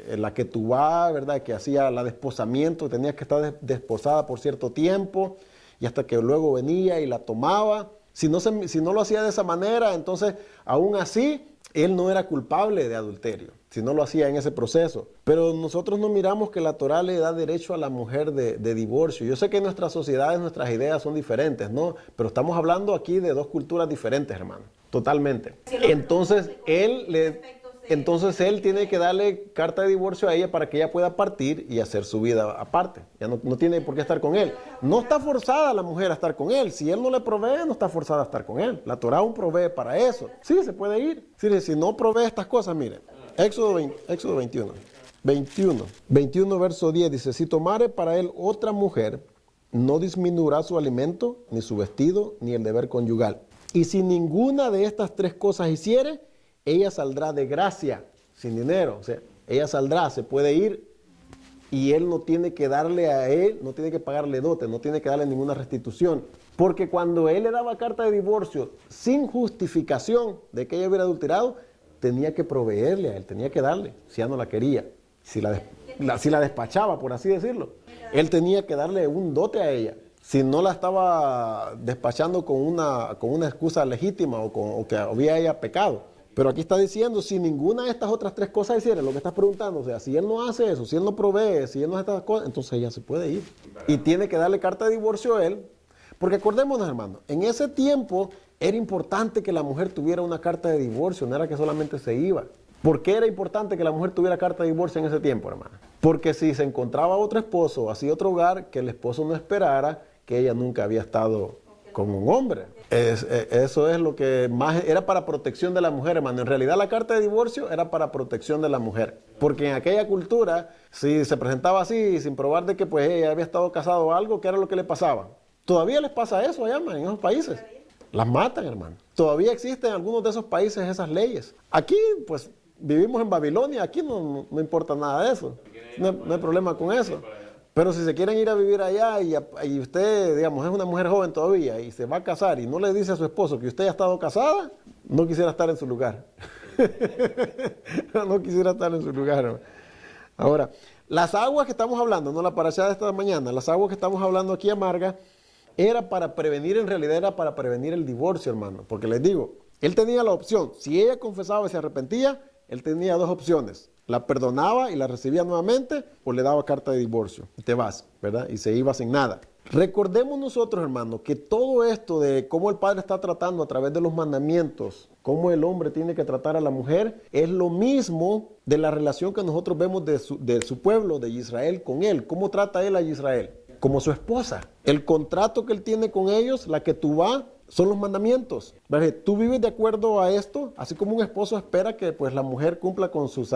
en la ketubá, ¿verdad? Que hacía el desposamiento, tenía que estar desposada por cierto tiempo y hasta que luego venía y la tomaba. Si no lo hacía de esa manera, entonces aún así él no era culpable de adulterio, si no lo hacía en ese proceso. Pero nosotros no miramos que la Torá le da derecho a la mujer de divorcio. Yo sé que nuestras sociedades, nuestras ideas son diferentes, ¿no? Pero estamos hablando aquí de dos culturas diferentes, hermano. Totalmente. Entonces él tiene que darle carta de divorcio a ella para que ella pueda partir y hacer su vida aparte. Ya no tiene por qué estar con él. No está forzada la mujer a estar con él. Si él no le provee, no está forzada a estar con él. La Torá aún provee para eso. Sí, se puede ir. Sí, si no provee estas cosas, mire. Éxodo 21 verso 10 dice, si tomare para él otra mujer, no disminuirá su alimento, ni su vestido, ni el deber conyugal. Y si ninguna de estas tres cosas hiciere, ella saldrá de gracia, sin dinero. O sea, ella saldrá, se puede ir y él no tiene que darle a él, no tiene que pagarle dote, no tiene que darle ninguna restitución. Porque cuando él le daba carta de divorcio sin justificación de que ella hubiera adulterado, tenía que proveerle a él, tenía que darle, si ya no la quería, si la despachaba, por así decirlo. Él tenía que darle un dote a ella. Si no la estaba despachando con una excusa legítima o que había ella pecado. Pero aquí está diciendo, si ninguna de estas otras tres cosas hiciera, lo que estás preguntando, o sea, si él no hace eso, si él no provee, si él no hace estas cosas, entonces ella se puede ir. Y tiene que darle carta de divorcio a él. Porque acordémonos, hermano, en ese tiempo era importante que la mujer tuviera una carta de divorcio, no era que solamente se iba. ¿Por qué era importante que la mujer tuviera carta de divorcio en ese tiempo, hermano? Porque si se encontraba otro esposo, hacía otro hogar, que el esposo no esperara que ella nunca había estado con un hombre. Eso es lo que más era para protección de la mujer, hermano. En realidad la carta de divorcio era para protección de la mujer. Porque en aquella cultura, si se presentaba así, sin probar de que pues ella había estado casado o algo, ¿qué era lo que le pasaba? Todavía les pasa eso allá, hermano, en esos países. Las matan, hermano. Todavía existen en algunos de esos países esas leyes. Aquí, pues, vivimos en Babilonia, aquí no importa nada de eso. No hay problema con eso. Pero si se quieren ir a vivir allá y usted, digamos, es una mujer joven todavía y se va a casar y no le dice a su esposo que usted ya ha estado casada, no quisiera estar en su lugar. No quisiera estar en su lugar. Ahora, las aguas que estamos hablando, no la parashá de esta mañana, las aguas que estamos hablando aquí amargas, era para prevenir, en realidad era para prevenir el divorcio, hermano. Porque les digo, él tenía la opción, si ella confesaba y se arrepentía, él tenía dos opciones. La perdonaba y la recibía nuevamente o le daba carta de divorcio. Y te vas, ¿verdad? Y se iba sin nada. Recordemos nosotros, hermano, que todo esto de cómo el Padre está tratando a través de los mandamientos, cómo el hombre tiene que tratar a la mujer, es lo mismo de la relación que nosotros vemos de su pueblo, de Israel, con él. ¿Cómo trata él a Israel? Como su esposa. El contrato que él tiene con ellos, la que tú vas, son los mandamientos. Tú vives de acuerdo a esto, así como un esposo espera que pues, la mujer cumpla con sus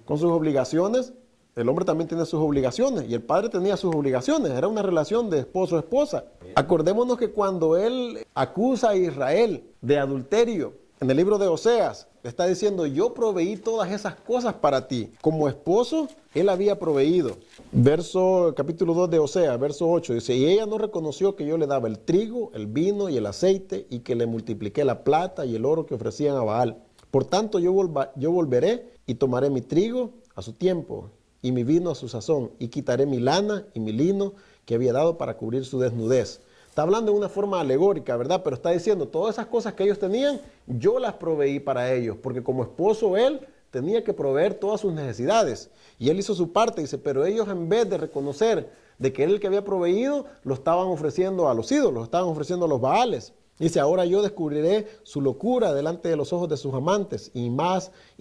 obligaciones, el hombre también tiene sus obligaciones, y el padre tenía sus obligaciones, era una relación de esposo-esposa. Acordémonos que cuando él acusa a Israel de adulterio, en el libro de Oseas, le está diciendo, yo proveí todas esas cosas para ti. Como esposo, él había proveído. Capítulo 2 de Oseas, verso 8, dice, y ella no reconoció que yo le daba el trigo, el vino y el aceite, y que le multipliqué la plata y el oro que ofrecían a Baal. Por tanto, yo volveré y tomaré mi trigo a su tiempo, y mi vino a su sazón, y quitaré mi lana y mi lino que había dado para cubrir su desnudez. Está hablando de una forma alegórica, ¿verdad? Pero está diciendo, todas esas cosas que ellos tenían, yo las proveí para ellos, porque como esposo él tenía que proveer todas sus necesidades. Y él hizo su parte, dice, pero ellos en vez de reconocer de que él el que había proveído, lo estaban ofreciendo a los ídolos, lo estaban ofreciendo a los baales. Dice, ahora yo descubriré su locura delante de los ojos de sus amantes, y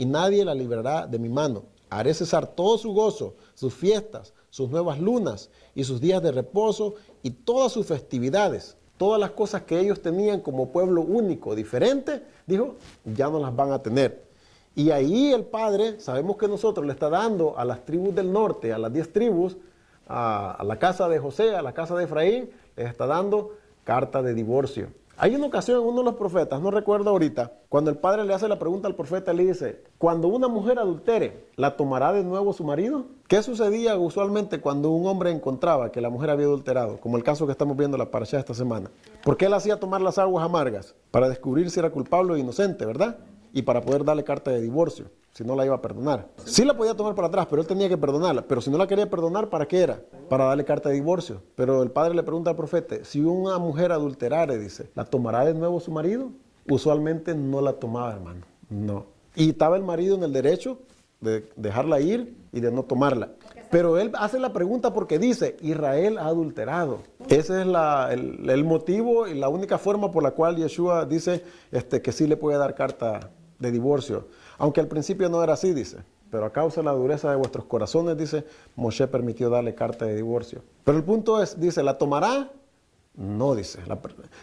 nadie la librará de mi mano. Haré cesar todo su gozo, sus fiestas, sus nuevas lunas y sus días de reposo y todas sus festividades. Todas las cosas que ellos tenían como pueblo único, diferente, dijo, ya no las van a tener. Y ahí el Padre, sabemos que nosotros le está dando a las tribus del norte, a las 10 tribus, a la casa de José, a la casa de Efraín, les está dando carta de divorcio. Hay una ocasión en uno de los profetas, no recuerdo ahorita, cuando el padre le hace la pregunta al profeta, le dice, cuando una mujer adultere, ¿la tomará de nuevo su marido? ¿Qué sucedía usualmente cuando un hombre encontraba que la mujer había adulterado? Como el caso que estamos viendo en la parashá esta semana. ¿Por qué él hacía tomar las aguas amargas? Para descubrir si era culpable o inocente, ¿verdad? Y para poder darle carta de divorcio, si no la iba a perdonar. Sí la podía tomar para atrás, pero él tenía que perdonarla. Pero si no la quería perdonar, ¿para qué era? Para darle carta de divorcio. Pero el padre le pregunta al profeta, si una mujer adulterare, dice, ¿la tomará de nuevo su marido? Usualmente no la tomaba, hermano. No. Y estaba el marido en el derecho de dejarla ir y de no tomarla. Pero él hace la pregunta porque dice, Israel ha adulterado. Ese es el motivo y la única forma por la cual Yeshua dice que sí le puede dar carta de divorcio. Aunque al principio no era así, dice. Pero a causa de la dureza de vuestros corazones, dice, Moshe permitió darle carta de divorcio. Pero el punto es, dice, ¿la tomará? No, dice.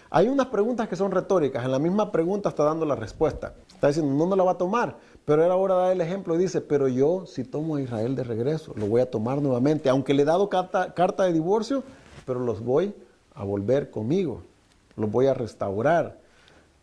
Hay unas preguntas que son retóricas. En la misma pregunta está dando la respuesta. Está diciendo, no la va a tomar. Pero era hora de dar el ejemplo y dice, pero yo si tomo a Israel de regreso, lo voy a tomar nuevamente. Aunque le he dado carta de divorcio, pero los voy a volver conmigo. Los voy a restaurar.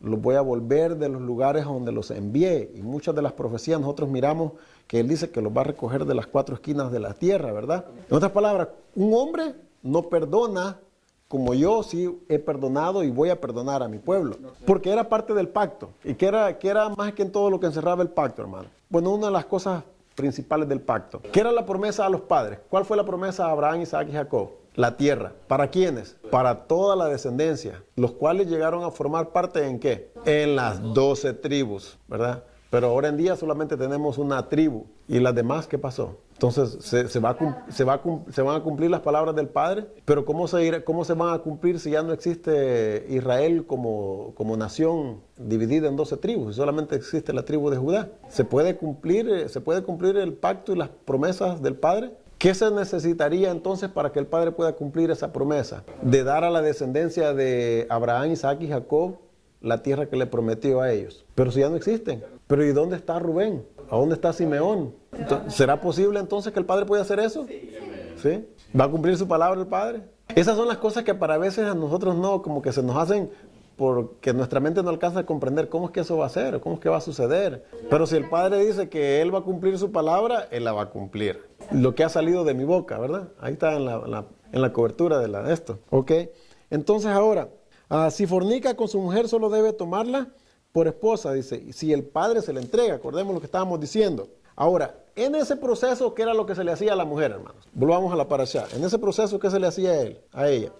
Los voy a volver de los lugares a donde los envié. Y muchas de las profecías nosotros miramos que él dice que los va a recoger de las 4 esquinas de la tierra, ¿verdad? En otras palabras, un hombre no perdona como yo sí he perdonado y voy a perdonar a mi pueblo. Porque era parte del pacto. ¿Y qué era más que en todo lo que encerraba el pacto, hermano? Bueno, una de las cosas principales del pacto. ¿Qué era la promesa a los padres? ¿Cuál fue la promesa a Abraham, Isaac y Jacob? La tierra. ¿Para quiénes? Para toda la descendencia. Los cuales llegaron a formar parte ¿en qué? En las 12 tribus, ¿verdad? Pero ahora en día solamente tenemos una tribu. ¿Y las demás qué pasó? Entonces se van a cumplir las palabras del Padre, pero ¿cómo se van a cumplir si ya no existe Israel como nación dividida en 12 tribus? Solamente existe la tribu de Judá. ¿Se puede cumplir el pacto y las promesas del Padre? ¿Qué se necesitaría entonces para que el Padre pueda cumplir esa promesa? De dar a la descendencia de Abraham, Isaac y Jacob la tierra que le prometió a ellos. Pero si ya no existen. Pero ¿y dónde está Rubén? ¿A dónde está Simeón? ¿Será posible entonces que el Padre pueda hacer eso? ¿Sí? ¿Va a cumplir su palabra el Padre? Esas son las cosas que para veces a nosotros no, como que se nos hacen porque nuestra mente no alcanza a comprender cómo es que eso va a ser, cómo es que va a suceder. Pero si el Padre dice que Él va a cumplir su palabra, Él la va a cumplir. Lo que ha salido de mi boca, ¿verdad? Ahí está en la cobertura de esto. ¿Ok? Entonces ahora, si fornica con su mujer solo debe tomarla por esposa, dice. Si el Padre se la entrega, acordemos lo que estábamos diciendo. Ahora, en ese proceso, ¿qué era lo que se le hacía a la mujer, hermanos? Volvamos a la parashá. En ese proceso, ¿qué se le hacía a ella?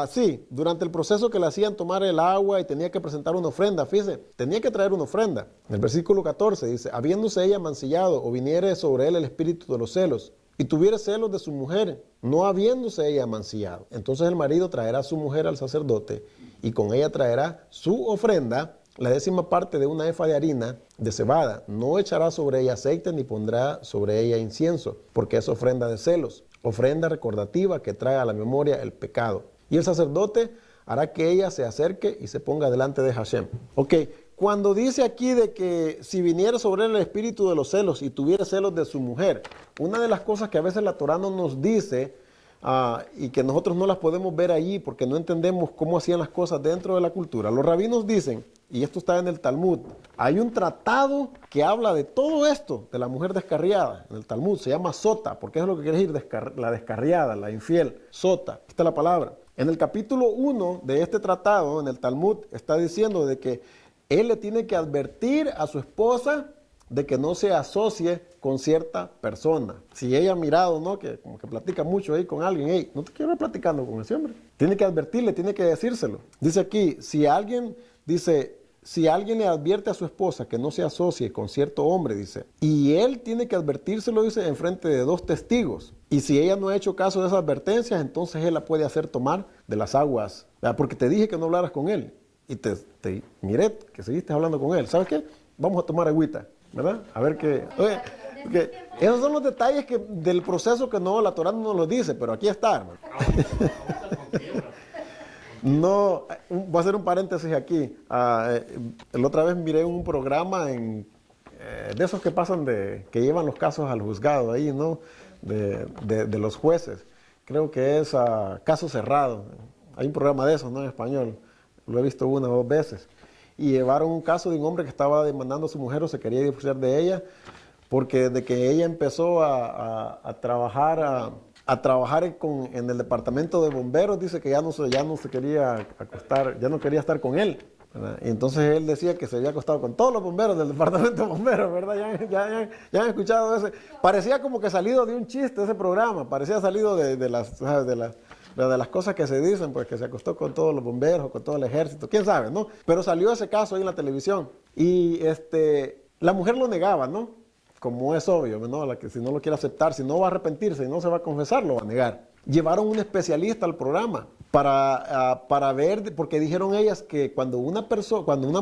Sí, durante el proceso que le hacían tomar el agua y tenía que presentar una ofrenda, fíjese, tenía que traer una ofrenda. En el versículo 14 dice, habiéndose ella mancillado o viniere sobre él el espíritu de los celos y tuviere celos de su mujer, no habiéndose ella mancillado. Entonces el marido traerá a su mujer al sacerdote y con ella traerá su ofrenda, la 10ª parte de una efa de harina de cebada. No echará sobre ella aceite ni pondrá sobre ella incienso, porque es ofrenda de celos, ofrenda recordativa que trae a la memoria el pecado. Y el sacerdote hará que ella se acerque y se ponga delante de Hashem. Ok, cuando dice aquí de que si viniera sobre él el espíritu de los celos y tuviera celos de su mujer, una de las cosas que a veces la Torá no nos dice y que nosotros no las podemos ver allí porque no entendemos cómo hacían las cosas dentro de la cultura. Los rabinos dicen, y esto está en el Talmud, hay un tratado que habla de todo esto, de la mujer descarriada, en el Talmud, se llama Sota, porque es lo que quiere decir la descarriada, la infiel, Sota, esta es la palabra. En el capítulo 1 de este tratado, en el Talmud, está diciendo de que él le tiene que advertir a su esposa de que no se asocie con cierta persona. Si ella ha mirado, ¿no? Que como que platica mucho ahí con alguien, hey, no te quiero ver platicando con ese hombre. Tiene que advertirle, tiene que decírselo. Dice aquí, si alguien le advierte a su esposa que no se asocie con cierto hombre, dice, y él tiene que advertírselo, dice, en frente de 2 testigos. Y si ella no ha hecho caso de esas advertencias, entonces él la puede hacer tomar de las aguas. Porque te dije que no hablaras con él. Y te miré que seguiste hablando con él. ¿Sabes qué? Vamos a tomar agüita, ¿verdad? A ver qué... Oye, porque esos son los detalles del proceso que no, la Torá no nos lo dice, pero aquí está, hermano. No, voy a hacer un paréntesis aquí. La otra vez miré un programa de esos que pasan que llevan los casos al juzgado ahí, ¿no? De los jueces. Creo que es Caso Cerrado. Hay un programa de esos, ¿no? En español. Lo he visto 1 o 2 veces. Y llevaron un caso de un hombre que estaba demandando a su mujer o se quería divorciar de ella porque de que ella empezó a trabajar en el departamento de bomberos, dice que ya no se quería acostar, ya no quería estar con él, ¿verdad? Y entonces él decía que se había acostado con todos los bomberos del departamento de bomberos, ¿verdad? Ya han escuchado ese. Parecía como que salido de un chiste ese programa, parecía salido de las cosas que se dicen, pues que se acostó con todos los bomberos, con todo el ejército, quién sabe, ¿no? Pero salió ese caso ahí en la televisión y la mujer lo negaba, ¿no? Como es obvio, ¿no? La que si no lo quiere aceptar, si no va a arrepentirse y no se va a confesar, lo va a negar. Llevaron un especialista al programa para ver, porque dijeron ellas que cuando una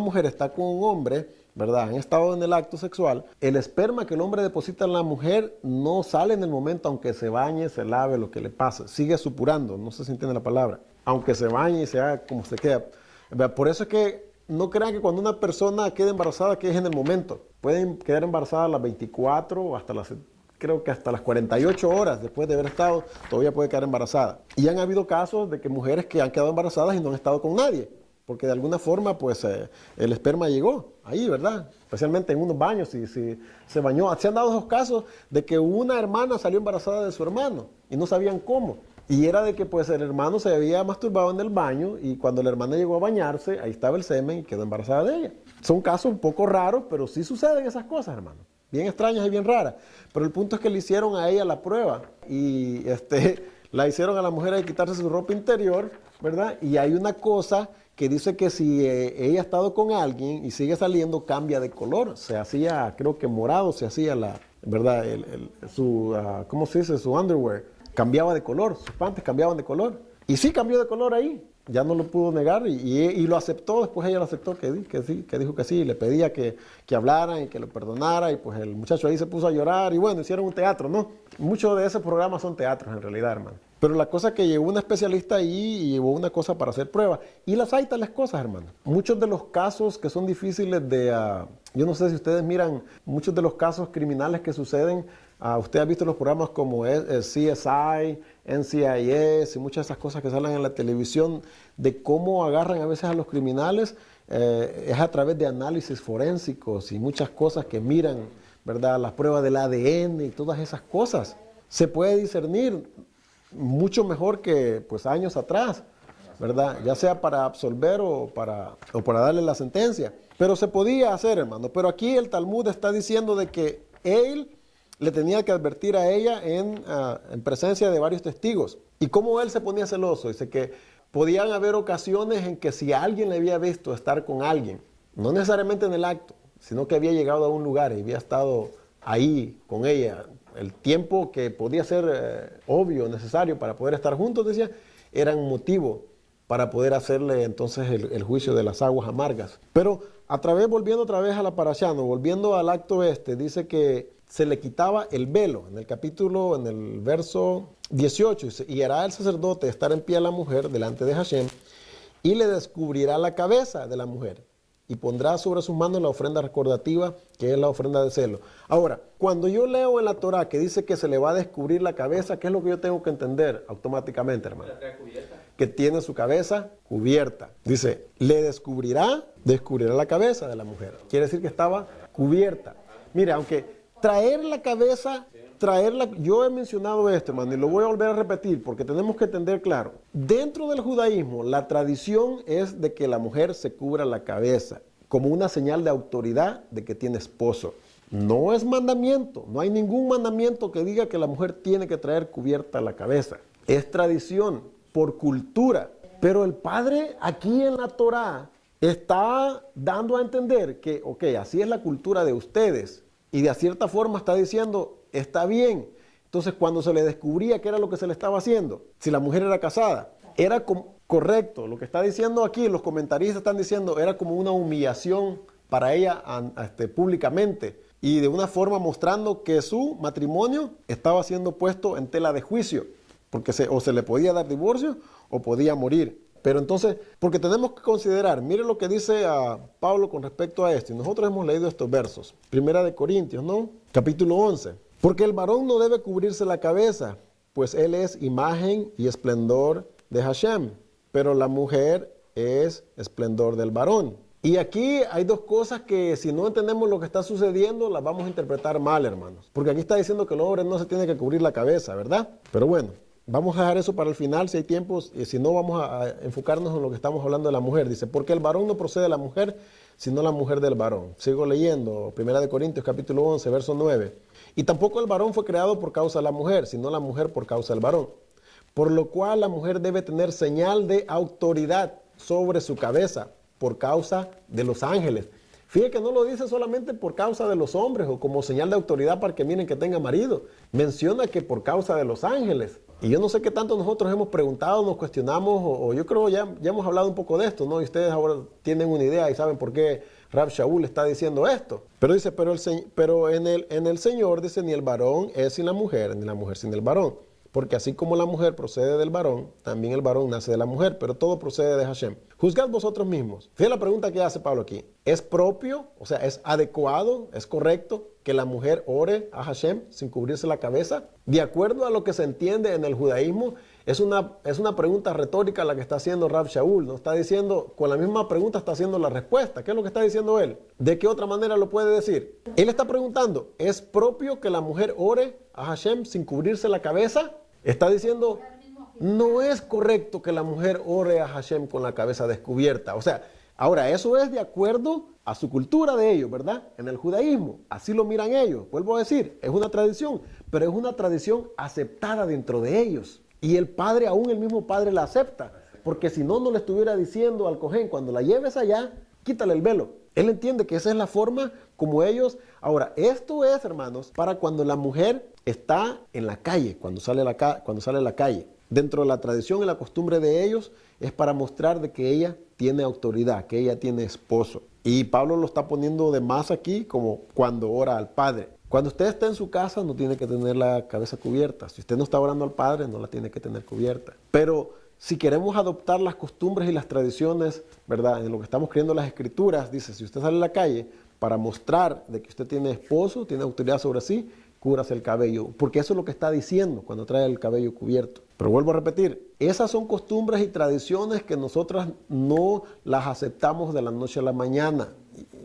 mujer está con un hombre, ¿verdad? Han estado en el acto sexual, el esperma que el hombre deposita en la mujer no sale en el momento, aunque se bañe, se lave, lo que le pasa, sigue supurando, no sé si entiende la palabra, aunque se bañe y se haga como se queda. Por eso es que no crean que cuando una persona quede embarazada, que es en el momento. Pueden quedar embarazadas a las 24 o creo que hasta las 48 horas después de haber estado, todavía puede quedar embarazada. Y han habido casos de que mujeres que han quedado embarazadas y no han estado con nadie, porque de alguna forma, pues, el esperma llegó ahí, ¿verdad? Especialmente en unos baños, si se bañó. Se han dado esos casos de que una hermana salió embarazada de su hermano y no sabían cómo. Y era de que pues el hermano se había masturbado en el baño y cuando la hermana llegó a bañarse, ahí estaba el semen y quedó embarazada de ella. Son casos un poco raros, pero sí suceden esas cosas, hermano. Bien extrañas y bien raras. Pero el punto es que le hicieron a ella la prueba y la hicieron a la mujer de quitarse su ropa interior, ¿verdad? Y hay una cosa que dice que si ella ha estado con alguien y sigue saliendo, cambia de color. Se hacía, creo que morado, se hacía ¿verdad? ¿Cómo se dice? Su underwear. cambiaba de color, sus panties cambiaban de color. Y sí cambió de color ahí, ya no lo pudo negar y lo aceptó, después ella lo aceptó, que dijo que sí, y le pedía que hablaran y que lo perdonara, y pues el muchacho ahí se puso a llorar, y bueno, hicieron un teatro, ¿no? Muchos de esos programas son teatros en realidad, hermano. Pero la cosa es que llegó una especialista ahí y llevó una cosa para hacer pruebas. Y las hay tales cosas, hermano. Muchos de los casos que son difíciles de... yo no sé si ustedes miran muchos de los casos criminales que suceden. Usted ha visto los programas como CSI, NCIS y muchas de esas cosas que salen en la televisión de cómo agarran a veces a los criminales. Es a través de análisis forensicos y muchas cosas que miran, ¿verdad? Las pruebas del ADN y todas esas cosas. Se puede discernir mucho mejor que pues años atrás, ¿verdad? Ya sea para absolver o para darle la sentencia. Pero se podía hacer, hermano. Pero aquí el Talmud está diciendo de que él le tenía que advertir a ella en presencia de varios testigos. ¿Y cómo él se ponía celoso? Dice que podían haber ocasiones en que si alguien le había visto estar con alguien, no necesariamente en el acto, sino que había llegado a un lugar y había estado ahí con ella, el tiempo que podía ser obvio, necesario para poder estar juntos, decía, era un motivo para poder hacerle entonces el juicio de las aguas amargas. Pero volviendo otra vez a la parashá, volviendo al acto dice que se le quitaba el velo. En el verso 18, dice, y hará el sacerdote estar en pie a la mujer delante de Hashem, y le descubrirá la cabeza de la mujer, y pondrá sobre sus manos la ofrenda recordativa, que es la ofrenda de celo. Ahora, cuando yo leo en la Torah que dice que se le va a descubrir la cabeza, ¿qué es lo que yo tengo que entender automáticamente, hermano? Que tiene su cabeza cubierta. Dice, le descubrirá la cabeza de la mujer. Quiere decir que estaba cubierta. Mire, aunque traer la cabeza, yo he mencionado esto, hermano, y lo voy a volver a repetir porque tenemos que entender claro. Dentro del judaísmo, la tradición es de que la mujer se cubra la cabeza como una señal de autoridad de que tiene esposo. No es mandamiento, no hay ningún mandamiento que diga que la mujer tiene que traer cubierta la cabeza. Es tradición, por cultura. Pero el Padre aquí en la Torah está dando a entender que, así es la cultura de ustedes. Y de cierta forma está diciendo, está bien. Entonces, cuando se le descubría qué era lo que se le estaba haciendo, si la mujer era casada, era correcto. Lo que está diciendo aquí, los comentaristas están diciendo, era como una humillación para ella públicamente. Y de una forma mostrando que su matrimonio estaba siendo puesto en tela de juicio. Porque o se le podía dar divorcio o podía morir. Pero entonces, porque tenemos que considerar, mire lo que dice a Pablo con respecto a esto. Y nosotros hemos leído estos versos. Primera de Corintios, ¿no? Capítulo 11. Porque el varón no debe cubrirse la cabeza, pues él es imagen y esplendor de Hashem. Pero la mujer es esplendor del varón. Y aquí hay dos cosas que si no entendemos lo que está sucediendo, las vamos a interpretar mal, hermanos. Porque aquí está diciendo que el hombre no se tiene que cubrir la cabeza, ¿verdad? Pero bueno. Vamos a dejar eso para el final, si hay tiempo, y si no vamos a enfocarnos en lo que estamos hablando de la mujer. Dice, porque el varón no procede de la mujer, sino la mujer del varón. Sigo leyendo, 1 Corintios capítulo 11, verso 9. Y tampoco el varón fue creado por causa de la mujer, sino la mujer por causa del varón. Por lo cual la mujer debe tener señal de autoridad sobre su cabeza, por causa de los ángeles. Fíjate que no lo dice solamente por causa de los hombres o como señal de autoridad para que miren que tenga marido. Menciona que por causa de los ángeles. Y yo no sé qué tanto nosotros hemos preguntado, nos cuestionamos, o yo creo ya hemos hablado un poco de esto, ¿no? Y ustedes ahora tienen una idea y saben por qué Rab Shaul está diciendo esto. Pero dice, pero en el Señor, dice, ni el varón es sin la mujer, ni la mujer sin el varón. Porque así como la mujer procede del varón, también el varón nace de la mujer, pero todo procede de Hashem. Juzgad vosotros mismos. Fíjate la pregunta que hace Pablo aquí. ¿Es propio, o sea, es adecuado, es correcto que la mujer ore a Hashem sin cubrirse la cabeza? De acuerdo a lo que se entiende en el judaísmo, es una pregunta retórica la que está haciendo Rab Shaul. No está diciendo, con la misma pregunta está haciendo la respuesta. ¿Qué es lo que está diciendo él? ¿De qué otra manera lo puede decir? Él está preguntando, ¿es propio que la mujer ore a Hashem sin cubrirse la cabeza? Está diciendo, no es correcto que la mujer ore a Hashem con la cabeza descubierta. O sea, ahora eso es de acuerdo a su cultura de ellos, ¿verdad? En el judaísmo, así lo miran ellos. Vuelvo a decir, es una tradición, pero es una tradición aceptada dentro de ellos. Y el padre, aún el mismo padre la acepta. Porque si no, no le estuviera diciendo al cojén, cuando la lleves allá, quítale el velo. Él entiende que esa es la forma como ellos... Ahora, esto es, hermanos, para cuando la mujer está en la calle, cuando sale a la calle. Dentro de la tradición y la costumbre de ellos es para mostrar de que ella tiene autoridad, que ella tiene esposo. Y Pablo lo está poniendo de más aquí como cuando ora al Padre. Cuando usted está en su casa no tiene que tener la cabeza cubierta. Si usted no está orando al Padre no la tiene que tener cubierta. Pero si queremos adoptar las costumbres y las tradiciones, ¿verdad? En lo que estamos creyendo las Escrituras, dice, si usted sale a la calle para mostrar de que usted tiene esposo, tiene autoridad sobre sí, cúbrase el cabello, porque eso es lo que está diciendo cuando trae el cabello cubierto. Pero vuelvo a repetir, esas son costumbres y tradiciones que nosotras no las aceptamos de la noche a la mañana,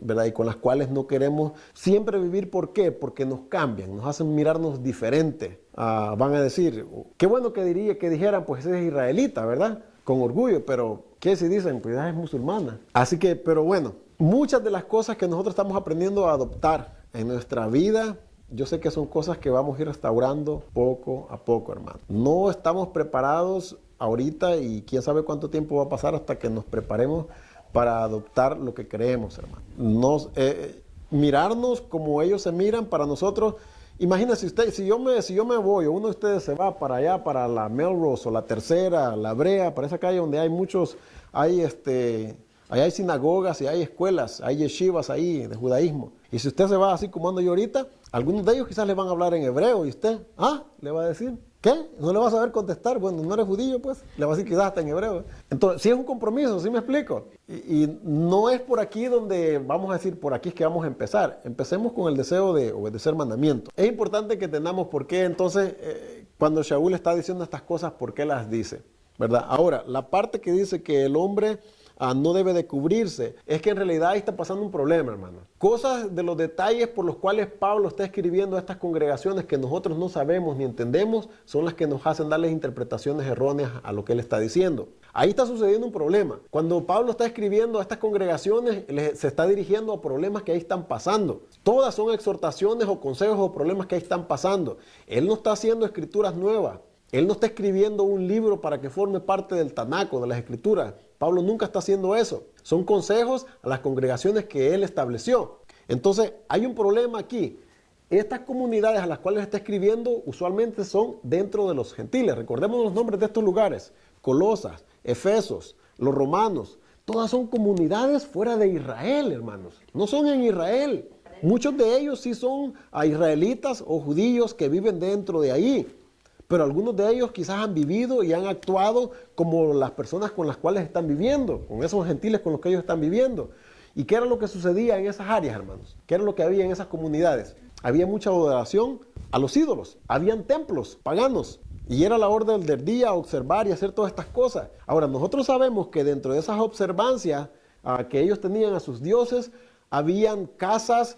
¿verdad? Y con las cuales no queremos siempre vivir. ¿Por qué? Porque nos cambian, nos hacen mirarnos diferente. Van a decir, qué bueno que dijeran, pues ese es israelita, ¿verdad? Con orgullo, pero ¿qué si dicen? Pues es musulmana. Así que, pero bueno, muchas de las cosas que nosotros estamos aprendiendo a adoptar en nuestra vida, yo sé que son cosas que vamos a ir restaurando poco a poco, hermano. No estamos preparados ahorita y quién sabe cuánto tiempo va a pasar hasta que nos preparemos para adoptar lo que creemos, hermano. Mirarnos como ellos se miran para nosotros. Imagínese usted, si yo me voy, o uno de ustedes se va para allá, para la Melrose o la Tercera, la Brea, para esa calle donde hay muchos, ahí hay sinagogas y hay escuelas, hay yeshivas ahí de judaísmo. Y si usted se va así como ando yo ahorita, algunos de ellos quizás le van a hablar en hebreo y usted, le va a decir, ¿qué? ¿No le va a saber contestar? Bueno, no eres judío, pues, le va a decir quizás hasta en hebreo. Entonces, sí es un compromiso, ¿sí me explico? Y no es por aquí donde vamos a decir, por aquí es que vamos a empezar. Empecemos con el deseo de obedecer mandamientos. Es importante que entendamos por qué, entonces, cuando Shaul está diciendo estas cosas, ¿por qué las dice? ¿Verdad? Ahora, la parte que dice que el hombre no debe de cubrirse, es que en realidad ahí está pasando un problema, hermano. Cosas de los detalles por los cuales Pablo está escribiendo a estas congregaciones que nosotros no sabemos ni entendemos, son las que nos hacen darles interpretaciones erróneas a lo que él está diciendo. Ahí está sucediendo un problema. Cuando Pablo está escribiendo a estas congregaciones, se está dirigiendo a problemas que ahí están pasando. Todas son exhortaciones o consejos o problemas que ahí están pasando. Él no está haciendo escrituras nuevas. Él no está escribiendo un libro para que forme parte del Tanaco, de las Escrituras. Pablo nunca está haciendo eso. Son consejos a las congregaciones que él estableció. Entonces, hay un problema aquí. Estas comunidades a las cuales está escribiendo usualmente son dentro de los gentiles. Recordemos los nombres de estos lugares. Colosas, Efesos, los romanos. Todas son comunidades fuera de Israel, hermanos. No son en Israel. Muchos de ellos sí son israelitas o judíos que viven dentro de ahí. Pero algunos de ellos quizás han vivido y han actuado como las personas con las cuales están viviendo, con esos gentiles con los que ellos están viviendo. ¿Y qué era lo que sucedía en esas áreas, hermanos? ¿Qué era lo que había en esas comunidades? Había mucha adoración a los ídolos, habían templos paganos y era la orden del día observar y hacer todas estas cosas. Ahora, nosotros sabemos que dentro de esas observancias que ellos tenían a sus dioses, habían casas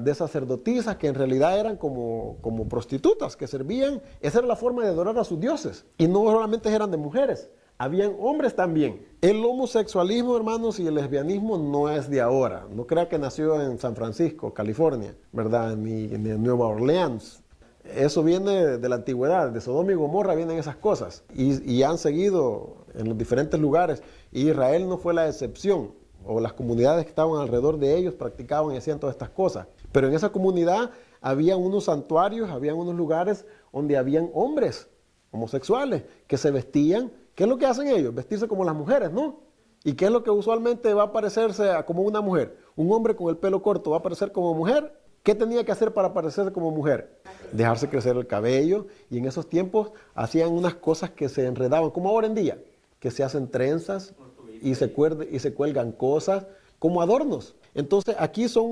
de sacerdotisas que en realidad eran como prostitutas que servían. Esa era la forma de adorar a sus dioses. Y no solamente eran de mujeres, habían hombres también. El homosexualismo, hermanos, y el lesbianismo no es de ahora. No crea que nació en San Francisco, California, ¿verdad? Ni en Nueva Orleans. Eso viene de la antigüedad, de Sodoma y Gomorra vienen esas cosas. Y han seguido en los diferentes lugares. Y Israel no fue la excepción. O las comunidades que estaban alrededor de ellos practicaban y hacían todas estas cosas. Pero en esa comunidad había unos santuarios, había unos lugares donde habían hombres homosexuales que se vestían. ¿Qué es lo que hacen ellos? Vestirse como las mujeres, ¿no? ¿Y qué es lo que usualmente va a parecerse como una mujer? Un hombre con el pelo corto va a parecer como mujer. ¿Qué tenía que hacer para parecerse como mujer? Dejarse crecer el cabello. Y en esos tiempos hacían unas cosas que se enredaban, como ahora en día, que se hacen trenzas y se cuelgan cosas como adornos. Entonces aquí son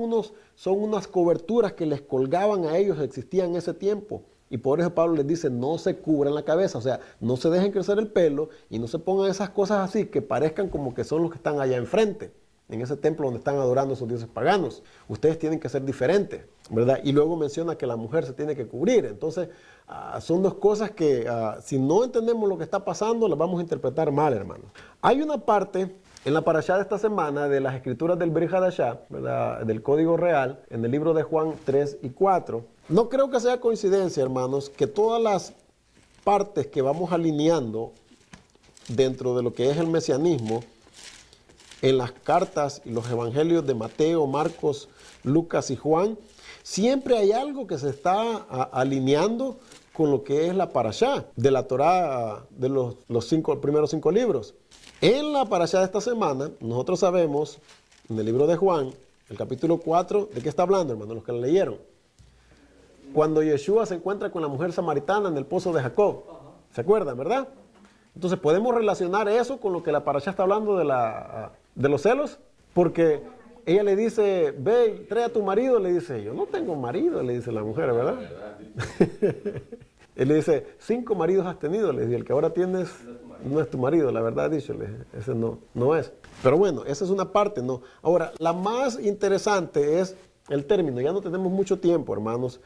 unas coberturas que les colgaban a ellos, existían en ese tiempo. Y por eso Pablo les dice, no se cubran la cabeza, o sea, no se dejen crecer el pelo y no se pongan esas cosas así que parezcan como que son los que están allá enfrente, en ese templo donde están adorando a esos dioses paganos. Ustedes tienen que ser diferentes, ¿verdad? Y luego menciona que la mujer se tiene que cubrir. Entonces, son dos cosas que si no entendemos lo que está pasando, las vamos a interpretar mal, hermanos. Hay una parte en la parashá de esta semana de las escrituras del Brit Hadashah, ¿verdad? Del Código Real, en el libro de Juan 3 y 4. No creo que sea coincidencia, hermanos, que todas las partes que vamos alineando dentro de lo que es el mesianismo, en las cartas y los evangelios de Mateo, Marcos, Lucas y Juan, Siempre hay algo que se está alineando con lo que es la parashá de la Torá de los primeros 5 libros. En la parashá de esta semana, nosotros sabemos, en el libro de Juan, el capítulo 4, ¿de qué está hablando, hermano? Los que lo leyeron. Cuando Yeshua se encuentra con la mujer samaritana en el pozo de Jacob. ¿Se acuerdan, verdad? Entonces, ¿podemos relacionar eso con lo que la parashá está hablando de los celos? Porque ella le dice, ve, trae a tu marido. Le dice, yo no tengo marido, le dice la mujer, ¿verdad? Él le dice, 5 maridos has tenido. Le dice, el que ahora tienes no es tu marido, la verdad dicho, ese no es. Pero bueno, esa es una parte, ¿no? Ahora, la más interesante es el término. Ya no tenemos mucho tiempo, hermanos,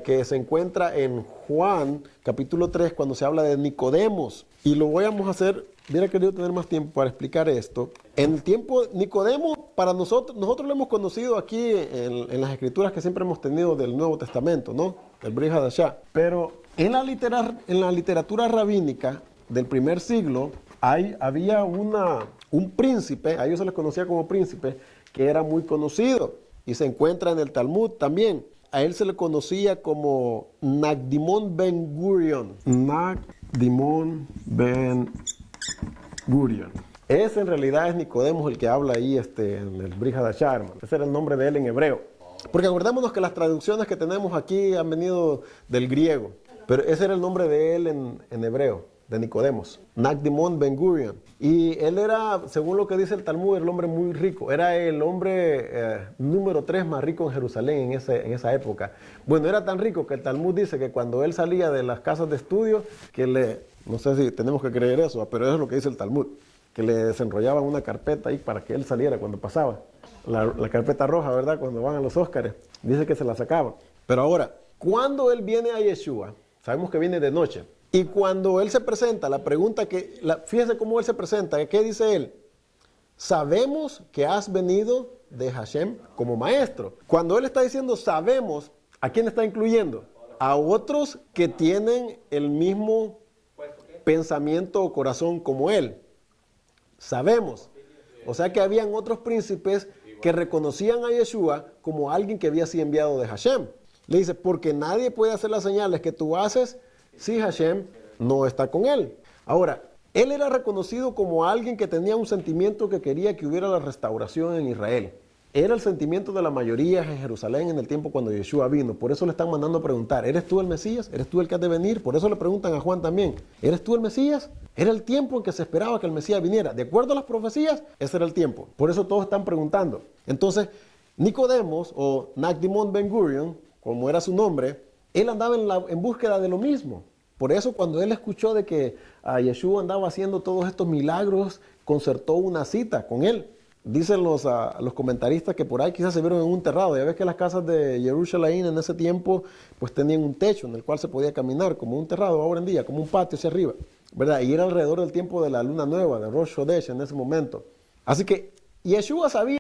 que se encuentra en Juan, capítulo 3, cuando se habla de Nicodemos. Y lo vamos a hacer, hubiera querido tener más tiempo para explicar esto. En el tiempo, Nicodemo, para nosotros lo hemos conocido aquí en las escrituras que siempre hemos tenido del Nuevo Testamento, ¿no? El Brit Hadashah. Pero en la literatura rabínica del primer siglo, había un príncipe, a ellos se les conocía como príncipe, que era muy conocido. Y se encuentra en el Talmud también. A él se le conocía como Nagdimon Ben Gurion. Nagdimon Ben Gurion. Ese en realidad es Nicodemos el que habla ahí en el Brit Hadashah, hermano. Ese era el nombre de él en hebreo. Porque acordémonos que las traducciones que tenemos aquí han venido del griego. Pero ese era el nombre de él en hebreo, de Nicodemos. Nagdimon Ben Gurion. Y él era, según lo que dice el Talmud, el hombre muy rico. Era el hombre número 3 más rico en Jerusalén en esa época. Bueno, era tan rico que el Talmud dice que cuando él salía de las casas de estudio, no sé si tenemos que creer eso, pero eso es lo que dice el Talmud, que le desenrollaban una carpeta ahí para que él saliera cuando pasaba. La carpeta roja, ¿verdad? Cuando van a los Óscares, dice que se la sacaban. Pero ahora, cuando él viene a Yeshua, sabemos que viene de noche. Y cuando él se presenta, fíjese cómo él se presenta, ¿qué dice él? Sabemos que has venido de Hashem como maestro. Cuando él está diciendo sabemos, ¿a quién está incluyendo? A otros que tienen el mismo pensamiento o corazón como él. Sabemos. O sea que habían otros príncipes que reconocían a Yeshua como alguien que había sido enviado de Hashem. Le dice, porque nadie puede hacer las señales que tú haces si Hashem no está con él. Ahora, él era reconocido como alguien que tenía un sentimiento que quería que hubiera la restauración en Israel. Era el sentimiento de la mayoría en Jerusalén en el tiempo cuando Yeshua vino. Por eso le están mandando a preguntar, ¿eres tú el Mesías? ¿Eres tú el que has de venir? Por eso le preguntan a Juan también, ¿eres tú el Mesías? Era el tiempo en que se esperaba que el Mesías viniera. De acuerdo a las profecías, ese era el tiempo. Por eso todos están preguntando. Entonces, Nicodemos, o Nagdimon Ben Gurion, como era su nombre, él andaba en búsqueda de lo mismo. Por eso cuando él escuchó de que Yeshua andaba haciendo todos estos milagros, concertó una cita con él. Dicen los comentaristas que por ahí quizás se vieron en un terrado. Ya ves que las casas de Jerusalén en ese tiempo pues tenían un techo en el cual se podía caminar, como un terrado ahora en día, como un patio hacia arriba, ¿verdad? Y era alrededor del tiempo de la luna nueva, de Rosh Chodesh en ese momento. Así que Yeshua sabía